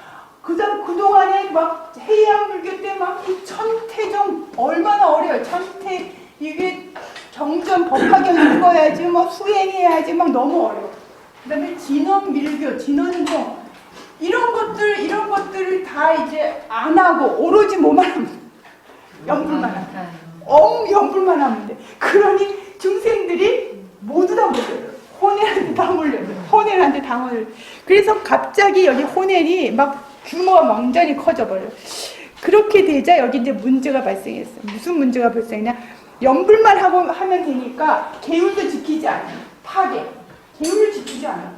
그동안에 막 해양 불교 때 막 이 천태종 얼마나 어려워요. 천태, 이게 경전 법화경 읽어야지, 뭐 수행해야지, 막 너무 어려워. 그 다음에 진원 밀교, 진원종. 이런 것들을 다 이제 안 하고 오로지 뭐만 하면 연불만 하면 연불만 하면 돼. 그러니 중생들이 모두 다 몰려요. 호넨한테 다 몰려요. 호넨한테 다 몰려요. 그래서 갑자기 여기 호넨이 막 규모가 완전히 커져버려요. 그렇게 되자 여기 이제 문제가 발생했어요. 무슨 문제가 발생했냐? 연불만 하면 되니까 계율도 지키지 않아요. 파괴. 계율을 지키지 않아요.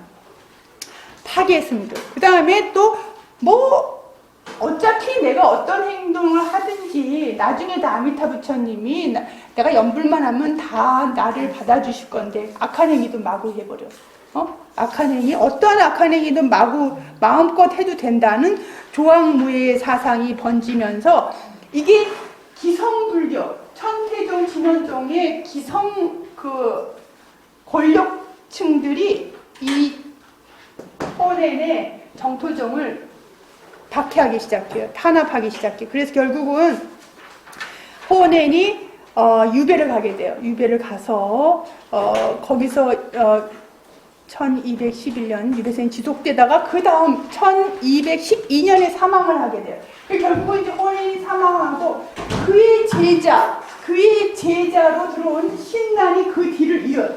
파괴했습니다. 그 다음에 또 어차피 내가 어떤 행동을 하든지 나중에 다 아미타 부처님이 내가 연불만 하면 다 나를 받아주실 건데 악한 행위도 마구 해버려. 악한 행위, 어떠한 악한 행위도 마음껏 해도 된다는 조항무의 사상이 번지면서 이게 기성불교, 천태종, 진원종의 기성 권력층들이 이 호넨의 정토종을 박해하기 시작해요. 탄압하기 시작해요. 그래서 결국은 호넨이 유배를 가게 돼요. 유배를 가서 거기서 1211년 유배생이 지속되다가 그 다음 1212년에 사망을 하게 돼요. 결국은 이제 호넨이 사망하고 그의 제자로 들어온 신난이 그 뒤를 이어요.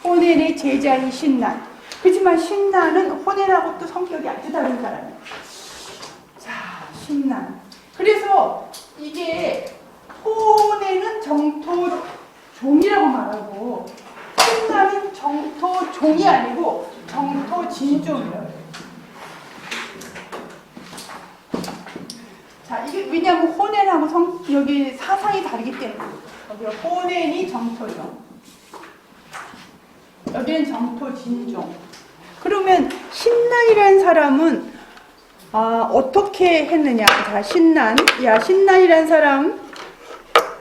호넨의 제자인 신난. 그렇지만 신난은 호넨하고 또 성격이 아주 다른 사람이에요. 자, 신난. 그래서 이게 호넨은 정토종이라고 말하고 신난은 정토종이 아니고 정토진종이라고 해요. 자, 이게 왜냐하면 호넨하고 여기 사상이 다르기 때문에 여기 호넨이 정토종, 여기는 정토진종. 그러면 신난이라는 사람은 어떻게 했느냐? 자, 신난이라는 사람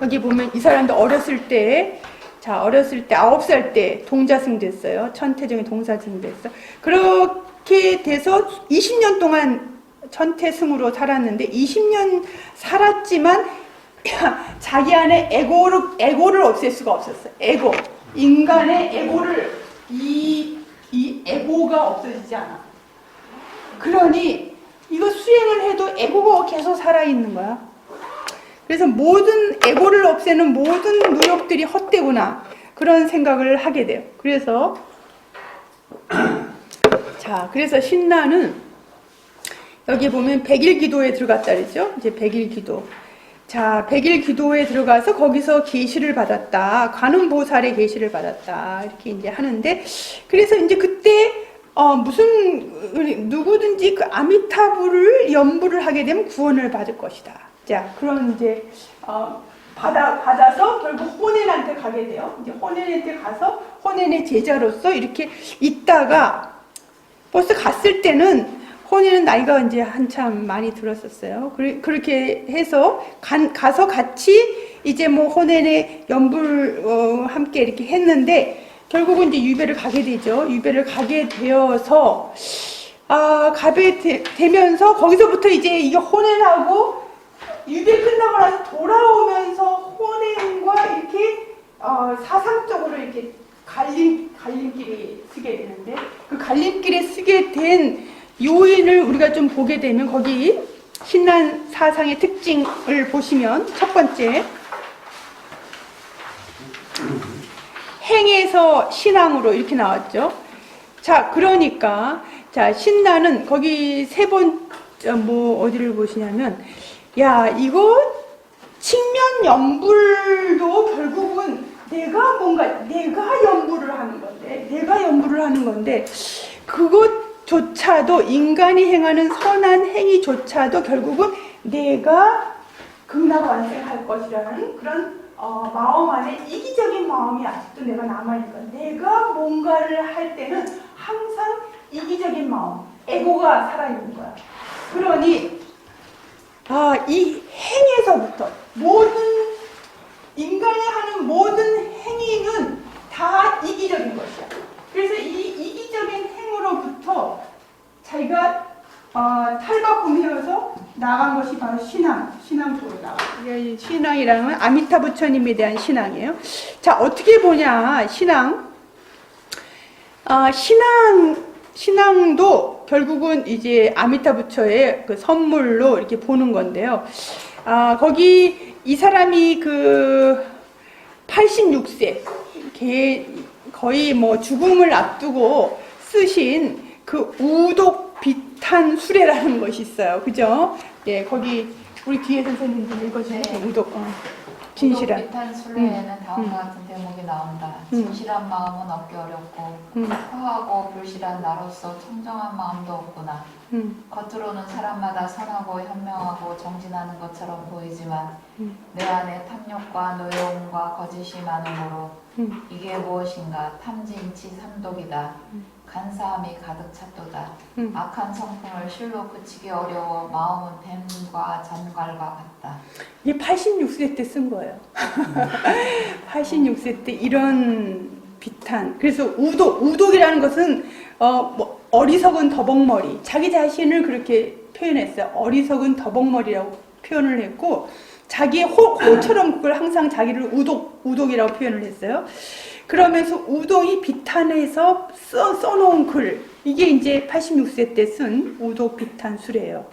여기 보면 이 사람도 어렸을 때 9살 때 동자승 됐어요. 천태종이 동자승 됐어. 그렇게 돼서 20년 동안 천태승으로 살았는데 20년 살았지만 자기 안에 에고를 없앨 수가 없었어요. 에고. 인간의 에고를, 이 에고가 없어지지 않아. 그러니 이거 수행을 해도 에고가 계속 살아있는 거야. 그래서 모든 에고를 없애는 모든 노력들이 헛되구나. 그런 생각을 하게 돼요. 그래서 자, 그래서 신라는 여기 보면 100일 기도에 들어갔다 그랬죠? 이제 100일 기도. 자, 100일 기도에 들어가서 거기서 계시를 받았다. 관음보살의 계시를 받았다. 이렇게 이제 하는데, 그래서 이제 그때 누구든지 그 아미타불을 연부를 하게 되면 구원을 받을 것이다. 자, 그런 이제 받아서 결국 호넨한테 가게 돼요. 이제 호넨한테 가서 호넨의 제자로서 이렇게 있다가 벌써 갔을 때는 호넨은 나이가 이제 한참 많이 들었었어요. 그렇게 해서 가서 같이 이제 뭐 호넨의 연불 함께 이렇게 했는데 결국은 이제 유배를 가게 되죠. 유배를 가게 되어서 가게 되면서 거기서부터 이제 이게 호넨하고 유배 끝나고 나서 돌아오면서 호넨과 이렇게 사상적으로 이렇게 갈림길이 쓰게 되는데 그 갈림길에 쓰게 된 요인을 우리가 좀 보게 되면 거기 신란 사상의 특징을 보시면 첫 번째 행에서 신앙으로 이렇게 나왔죠. 자, 그러니까 자 신라는 거기 세 번 뭐 어디를 보시냐면 야 이거 측면 연불도 결국은 내가 연불을 하는 건데 그것조차도 인간이 행하는 선한 행위조차도 결국은 내가 극락완생할 것이라는 그런 마음 안에 이기적인 마음이 아직도 내가 남아있는 거야. 내가 뭔가를 할 때는 항상 이기적인 마음, 에고가 살아있는 거야. 그러니 이 행에서부터 인간이 하는 모든 행위는 다 이기적인 것이야. 그래서 이 이기적인 행으로부터 자기가 탈바꿈해서 나간 것이 바로 신앙 쪽으로 나가. 신앙이라는 건 아미타 부처님에 대한 신앙이에요. 자, 어떻게 보냐, 신앙도 결국은 이제 아미타 부처의 그 선물로 이렇게 보는 건데요. 거기 이 사람이 그 86세, 거의 뭐 죽음을 앞두고 쓰신 그 우독 비탄 수레라는 것이 있어요. 그죠? 예, 거기 우리 뒤에 선생님 좀 읽어주세요. 네. 우독, 진실한. 비탄 순례에는 다음과 같은 대목이 나온다. 진실한 마음은 얻기 어렵고 허하고 불실한 나로서 청정한 마음도 없구나. 겉으로는 사람마다 선하고 현명하고 정진하는 것처럼 보이지만 내 안에 탐욕과 노여움과 거짓이 많으므로 이게 무엇인가 탐진치 삼독이다. 간사함이 가득 찼도다. 악한 성품을 실로 그치기 어려워 마음은 뱀과 잔갈과 같다. 이게 86세 때 쓴 거예요. 86세 때 이런 비탄. 그래서 우독이라는 것은 뭐 어리석은 더벅머리. 자기 자신을 그렇게 표현했어요. 어리석은 더벅머리라고 표현을 했고 자기의 호처럼 그걸 항상 자기를 우독이라고 표현을 했어요. 그러면서 우독이 비탄에서 써놓은 글, 이게 이제 86세 때 쓴 우독 비탄 수레예요.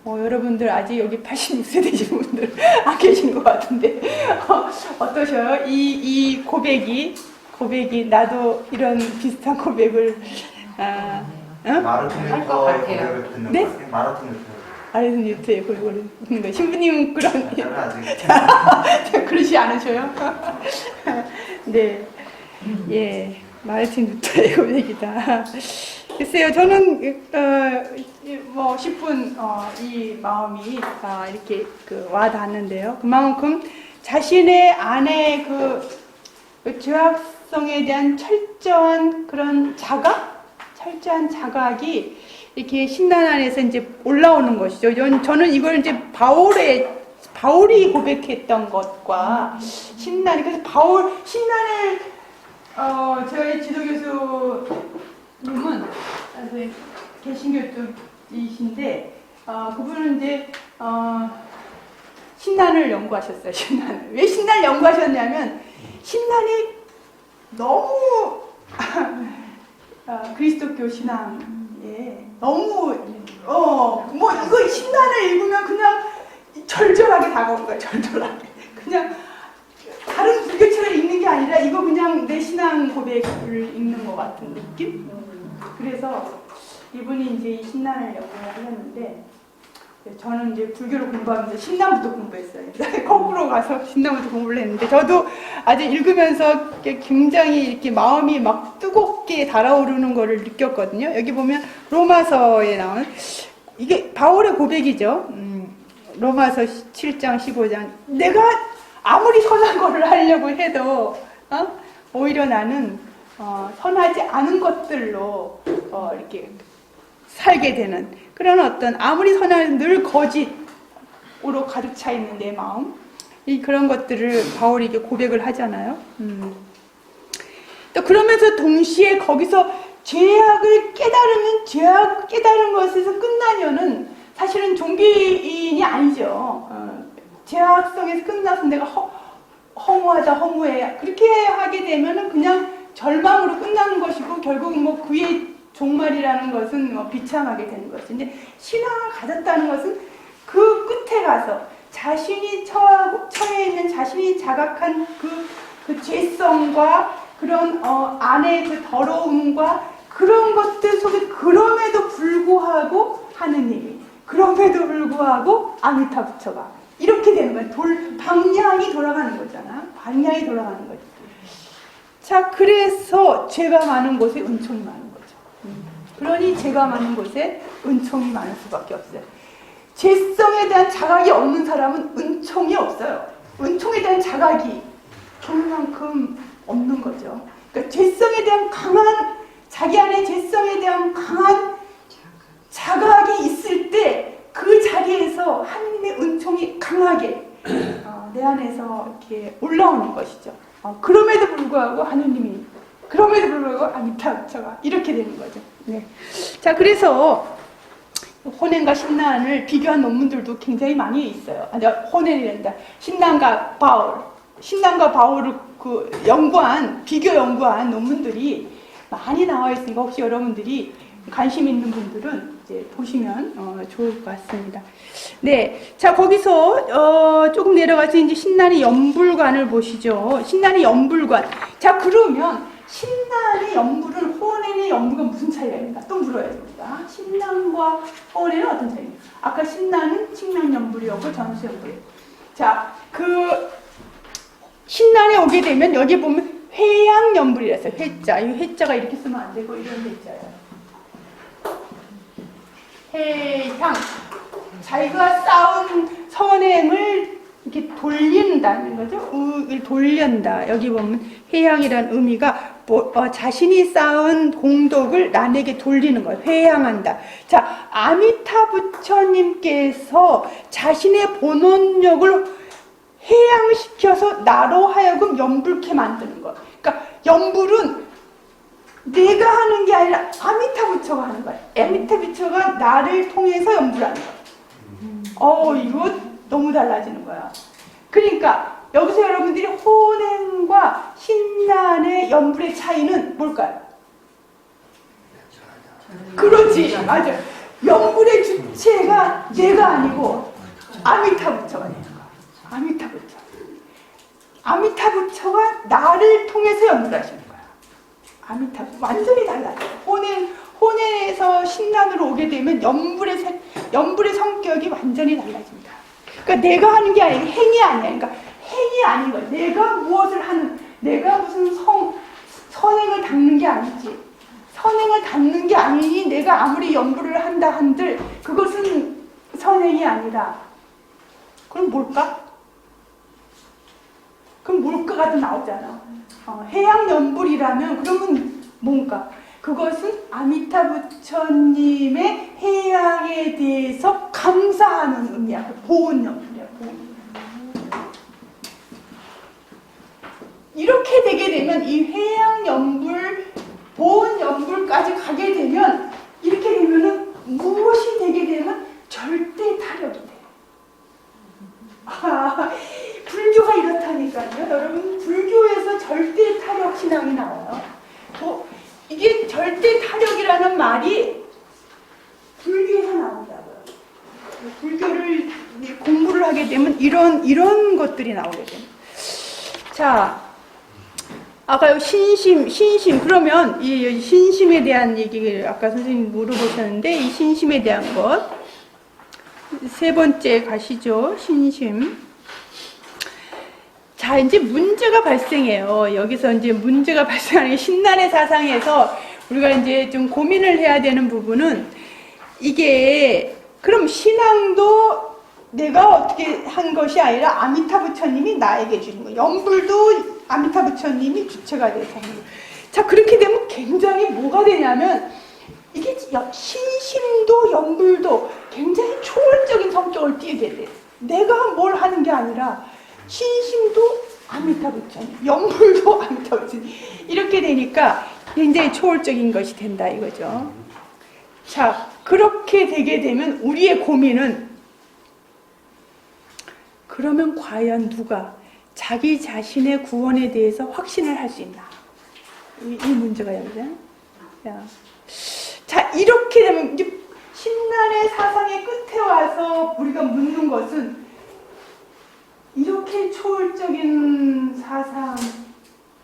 여러분들 아직 여기 86세 되신 분들 안 계신 것 같은데 어떠셔요? 이 고백이 나도 이런 비슷한 고백을 마라톤 할것 같아요. 고백을 듣는 네? 것 같아요. 마라톤 유튜브. 아이들 유튜브에 고백을 듣는 거. 신부님은 그런 저는 아직 그러시 않으셔요? 네, 예, 마르틴 루터의 고백이다. 글쎄요, 저는 뭐 10분 이 마음이 이렇게 와 닿는데요. 그만큼 자신의 안에 그 죄악성에 대한 철저한 그런 철저한 자각이 이렇게 신난 안에서 이제 올라오는 것이죠. 저는 이걸 이제 바울이 고백했던 것과 신난이, 그래서 신난을 저희 지도교수님은 개신교 쪽이신데 그분은 이제 신난을 연구하셨어요. 신난을. 왜 신난을 연구하셨냐면 신난이 너무 그리스도교 신앙에 너무 뭐 이거 신난을 읽으면 그냥 절절하게 다가온 거야. 절절하게. 그냥 다른 불교처럼 읽는 게 아니라 이거 그냥 내 신앙 고백을 읽는 것 같은 느낌? 그래서 이분이 이제 이 신난을 연구를 하셨는데 저는 이제 불교를 공부하면서 신난부터 공부했어요. 거꾸로 가서 신난부터 공부를 했는데 저도 아주 읽으면서 굉장히 이렇게 마음이 막 뜨겁게 달아오르는 거를 느꼈거든요. 여기 보면 로마서에 나온 이게 바울의 고백이죠. 로마서 7장 15장 내가 아무리 선한 거를 하려고 해도 오히려 나는 선하지 않은 것들로 이렇게 살게 되는 그런 어떤 아무리 선한 늘 거짓으로 가득 차 있는 내 마음 그런 것들을 바울이 이게 고백을 하잖아요. 또 그러면서 동시에 거기서 죄악을 깨달은 것에서 끝나면은 사실은 종교인이 아니죠. 죄악성에서 끝나서 내가 허무해 그렇게 하게 되면은 그냥 절망으로 끝나는 것이고 결국 뭐 그의 종말이라는 것은 뭐 비참하게 되는 것인데 신앙을 가졌다는 것은 그 끝에 가서 자신이 처해 있는 자신이 자각한 그 죄성과 그런 안의 그 더러움과 그런 것들 속에 그럼에도 불구하고 하느님이 그럼에도 불구하고 아미타 부처가 이렇게 되는 거예요. 방향이 돌아가는 거잖아. 방향이 돌아가는 거지. 자, 그래서 죄가 많은 곳에 은총이 많은 거죠. 그러니 죄가 많은 곳에 은총이 많을 수밖에 없어요. 죄성에 대한 자각이 없는 사람은 은총이 없어요. 은총에 대한 자각이 그만큼 없는 거죠. 그러니까 죄성에 대한 자기 안에 죄성에 대한 강한 자각이 있을 때 그 자리에서 하나님의 은총이 강하게 내 안에서 이렇게 올라오는 것이죠. 그럼에도 불구하고 아미타 부처가 이렇게 되는 거죠. 네. 자, 그래서 혼연과 신난을 비교한 논문들도 굉장히 많이 있어요. 혼연이란다. 신난과 바울을 비교 연구한 논문들이 많이 나와 있으니까 혹시 여러분들이 관심 있는 분들은 이제 보시면 좋을 것 같습니다. 네, 자 거기서 조금 내려가서 이제 신난의 연불관을 보시죠. 신난의 연불관. 자 그러면 신난의 연불은 혼연의 연불과 무슨 차이가 있는가? 또 물어야 됩니다. 신난과 혼연은 어떤 차이입니까? 아까 신난은 칭명연불이었고 전수연불. 자, 그 신난에 오게 되면 여기 보면 회양연불이라서 회자. 이 회자가 이렇게 쓰면 안 되고 이런 회자예요. 회향, 자기가 쌓은 선행을 이렇게 돌린다는 거죠. 돌린다. 여기 보면 회향이라는 의미가 자신이 쌓은 공덕을 남에게 돌리는 거예요. 회향한다. 자, 아미타 부처님께서 자신의 본원력을 회향시켜서 나로 하여금 연불케 만드는 거. 그러니까 연불은 내가 하는 게 아니라 아미타 부처가 하는 거야. 아미타 부처가 나를 통해서 연불하는 거야. 이거 너무 달라지는 거야. 그러니까 여기서 여러분들이 혼행과 신난의 연불의 차이는 뭘까요? 그렇지, 맞아. 연불의 주체가 내가 아니고 아미타 부처가 되는 거야. 아미타 부처. 아미타 부처가 나를 통해서 연불하시는 거야. 아미타 완전히 달라요. 혼연에서 신난으로 오게 되면 연불의 성격이 완전히 달라집니다. 그러니까 내가 하는 게 아니라 행이 아니야. 그러니까 행이 아닌 거야. 내가 무엇을 내가 무슨 선행을 닦는 게 아니지. 선행을 닦는 게 아니니 내가 아무리 연불을 한다 한들 그것은 선행이 아니라 그럼 뭘까? 그럼 뭘까가 또 나오잖아. 해양연불이라면 그러면 뭔가? 그것은 아미타 부처님의 해양에 대해서 감사하는 의미야. 보온연불이야. 이렇게 되게 되면 이 해양연불, 보온연불까지 가게 되면 이렇게 되면은 무엇이 되게 되면 절대 타력이 돼. 불교가 이렇다니까요. 여러분, 불교에서 절대 타력 신앙이 나와요. 이게 절대 타력이라는 말이 불교에서 나온다고요. 불교를 공부를 하게 되면 이런 것들이 나오게 돼요. 자, 아까 신심. 그러면 이 신심에 대한 얘기를 아까 선생님 물어보셨는데, 이 신심에 대한 것. 세 번째 가시죠. 신심. 자, 이제 문제가 발생해요. 여기서 이제 문제가 발생하는 게 신난의 사상에서 우리가 이제 좀 고민을 해야 되는 부분은 이게 그럼 신앙도 내가 어떻게 한 것이 아니라 아미타 부처님이 나에게 주는 거예요. 연불도 아미타 부처님이 주체가 돼서 하는 거예요. 자, 그렇게 되면 굉장히 뭐가 되냐면 이게 신심도 연불도 굉장히 초월적인 성격을 띠게 돼. 내가 뭘 하는 게 아니라 신심도 아미타 부처님, 연불도 아미타 부처님 이렇게 되니까 굉장히 초월적인 것이 된다 이거죠. 자, 그렇게 되게 되면 우리의 고민은 그러면 과연 누가 자기 자신의 구원에 대해서 확신을 할 수 있나? 이 문제가 여기서. 자, 이렇게 되면 이제 신난의 사상의 끝에 와서 우리가 묻는 것은 이렇게 초월적인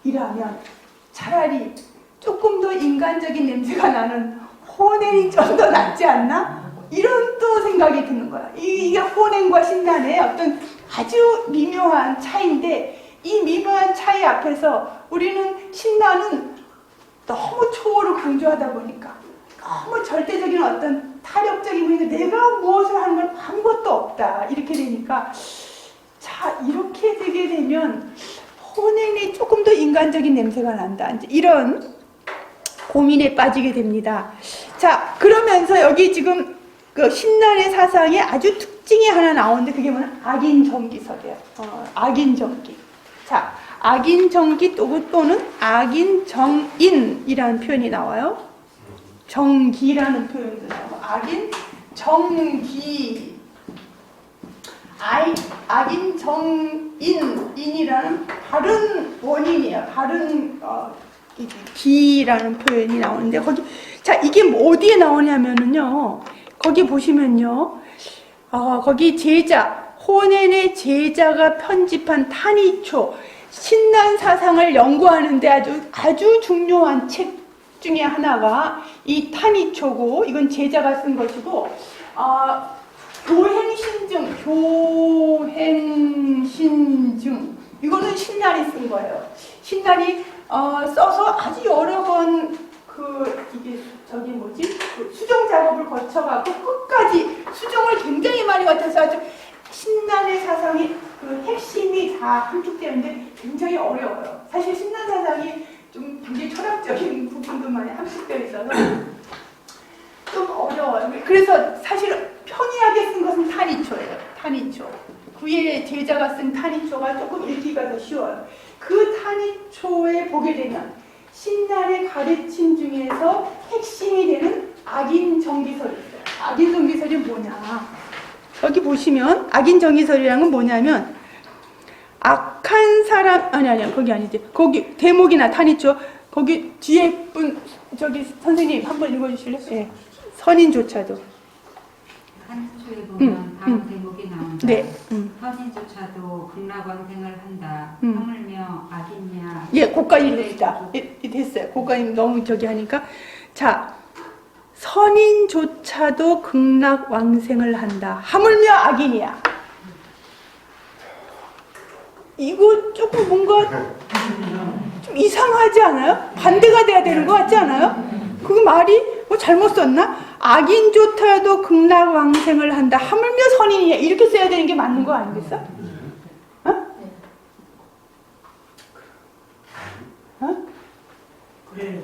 사상이라면 차라리 조금 더 인간적인 냄새가 나는 혼행이 좀 더 낫지 않나? 이런 또 생각이 드는 거야. 이게 혼행과 신난의 어떤 아주 미묘한 차이인데 이 미묘한 차이 앞에서 우리는 신난은 너무 초월을 강조하다 보니까 너무 절대적인 어떤 타력적인 부분에 내가 무엇을 하는 건 아무것도 없다. 이렇게 되니까 자, 이렇게 되게 되면 혼행이 조금 더 인간적인 냄새가 난다. 이제 이런 고민에 빠지게 됩니다. 자, 그러면서 여기 지금 그 신난의 사상에 아주 특징이 하나 나오는데 그게 뭐냐? 악인정기설이에요. 악인정기. 자, 악인정기 또는 악인정인이라는 표현이 나와요. 정기라는 표현도 나오고 악인정기. 악인정인이라는 다른 원인이에요. 다른 기라는 표현이 나오는데 거기 자 이게 어디에 나오냐면은요. 거기 보시면요. 거기 제자 호넨의 제자가 편집한 타니초 신난 사상을 연구하는데 아주 중요한 책 중에 하나가 이 타니초고 이건 제자가 쓴 것이고 교행신증 이거는 신난이 쓴 거예요. 신난이 써서 아주 여러 번 이게 수정 작업을 거쳐가고 끝까지 수정을 굉장히 많이 거쳐서 아주 신난의 사상이 그 핵심이 다 함축되는데 굉장히 어려워요. 사실 신난 사상이 좀 굉장히 철학적인 부분도 많이 함축되어 있어서 좀 어려워요. 그래서 사실 편의하게 쓴 것은 타니초예요. 타니초. 그의 제자가 쓴 타니초가 조금 읽기가 더 쉬워요. 그 타니초에 보게 되면 신난의 가르침 중에서 핵심이 되는 악인정기설이 있어요. 악인정기설이 뭐냐? 여기 보시면 악인정기설이라는 건 뭐냐면 악한 사람 거기 아니지. 거기 대목이나 타니초 거기 뒤에 분 선생님 한번 읽어주실래요? 예. 선인조차도. 한 초에 보면 다음 대목이 나온다. 네. 선인조차도 극락왕생을 한다. 하물며 악이냐. 예, 고까지 읽읍시다. 됐어요. 고까지 너무 하니까. 자, 선인조차도 극락왕생을 한다. 하물며 악이냐. 이거 조금 뭔가 좀 이상하지 않아요? 반대가 돼야 되는 것 같지 않아요? 그 말이 뭐 잘못 썼나? 악인조차도 극락왕생을 한다. 하물며 선인이냐. 이렇게 써야 되는 게 맞는 거 아니겠어? 그래.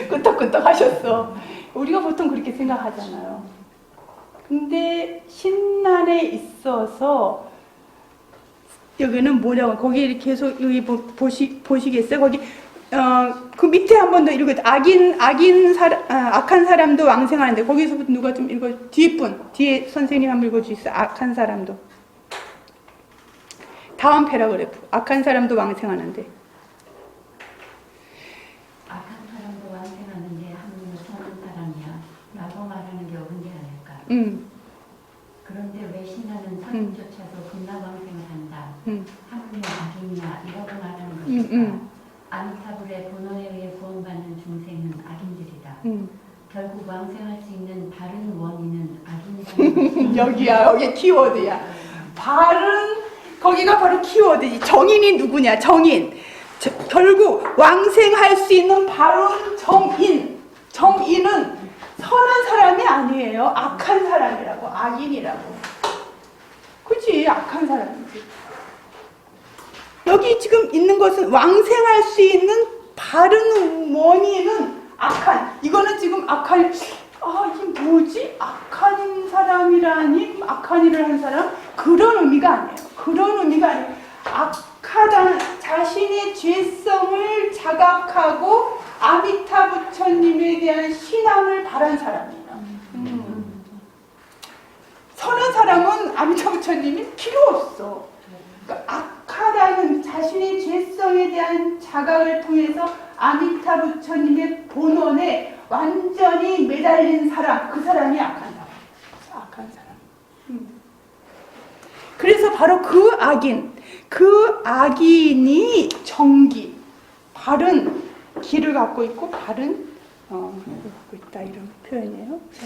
끄떡끄떡 하셨어. 우리가 보통 그렇게 생각하잖아요. 근데 신난에 있어서 여기는 뭐냐고 거기 계속 여기 보시겠어요? 거기 그 밑에 한 번 더 읽어요. 악한 사람도 왕생하는데 거기서부터 누가 좀 뒤에 선생님 한번 읽어주세요. 악한 사람도. 다음 패러그래프. 악한 사람도 왕생하는데. 악한 사람도 완성하는데 한민은 선한 사람이야 라고 말하는 게 옳은 게 아닐까. 그런데 왜 신하는 사람조차도 금나왕생을 한다. 한민은 악인이야 이라고 말하는 것일까. 아미타불의 본원에 의해 구원받는 중생은 악인들이다. 결국 왕생할 수 있는 다른 원인은 악인이다. 여기야, 여기 키워드야. 바른, 거기가 바로 키워드지. 정인이 누구냐, 정인. 결국 왕생할 수 있는 바른 정인. 정인은 선한 사람이 아니에요. 악한 사람이라고, 악인이라고. 그치, 악한 사람이지. 여기 지금 있는 것은 왕생할 수 있는 바른 원인은 악한. 이거는 지금 악한, 이게 뭐지? 악한 사람이라니? 악한 일을 한 사람? 그런 의미가 아니에요. 그런 의미가 아니에요. 악하다는 자신의 죄성을 자각하고 아미타 부처님에 대한 신앙을 바란 사람이에요. 선한 사람은 아미타 부처님이 필요 없어. 그러니까 악하다는 자신의 죄성에 대한 자각을 통해서 아미타 부처님의 본원에 완전히 매달린 사람, 그 사람이 악한 사람. 악한 사람. 그래서 바로 그 악인이 정기, 바른 길을 갖고 있고 바른 갖고 있다 이런 표현이에요.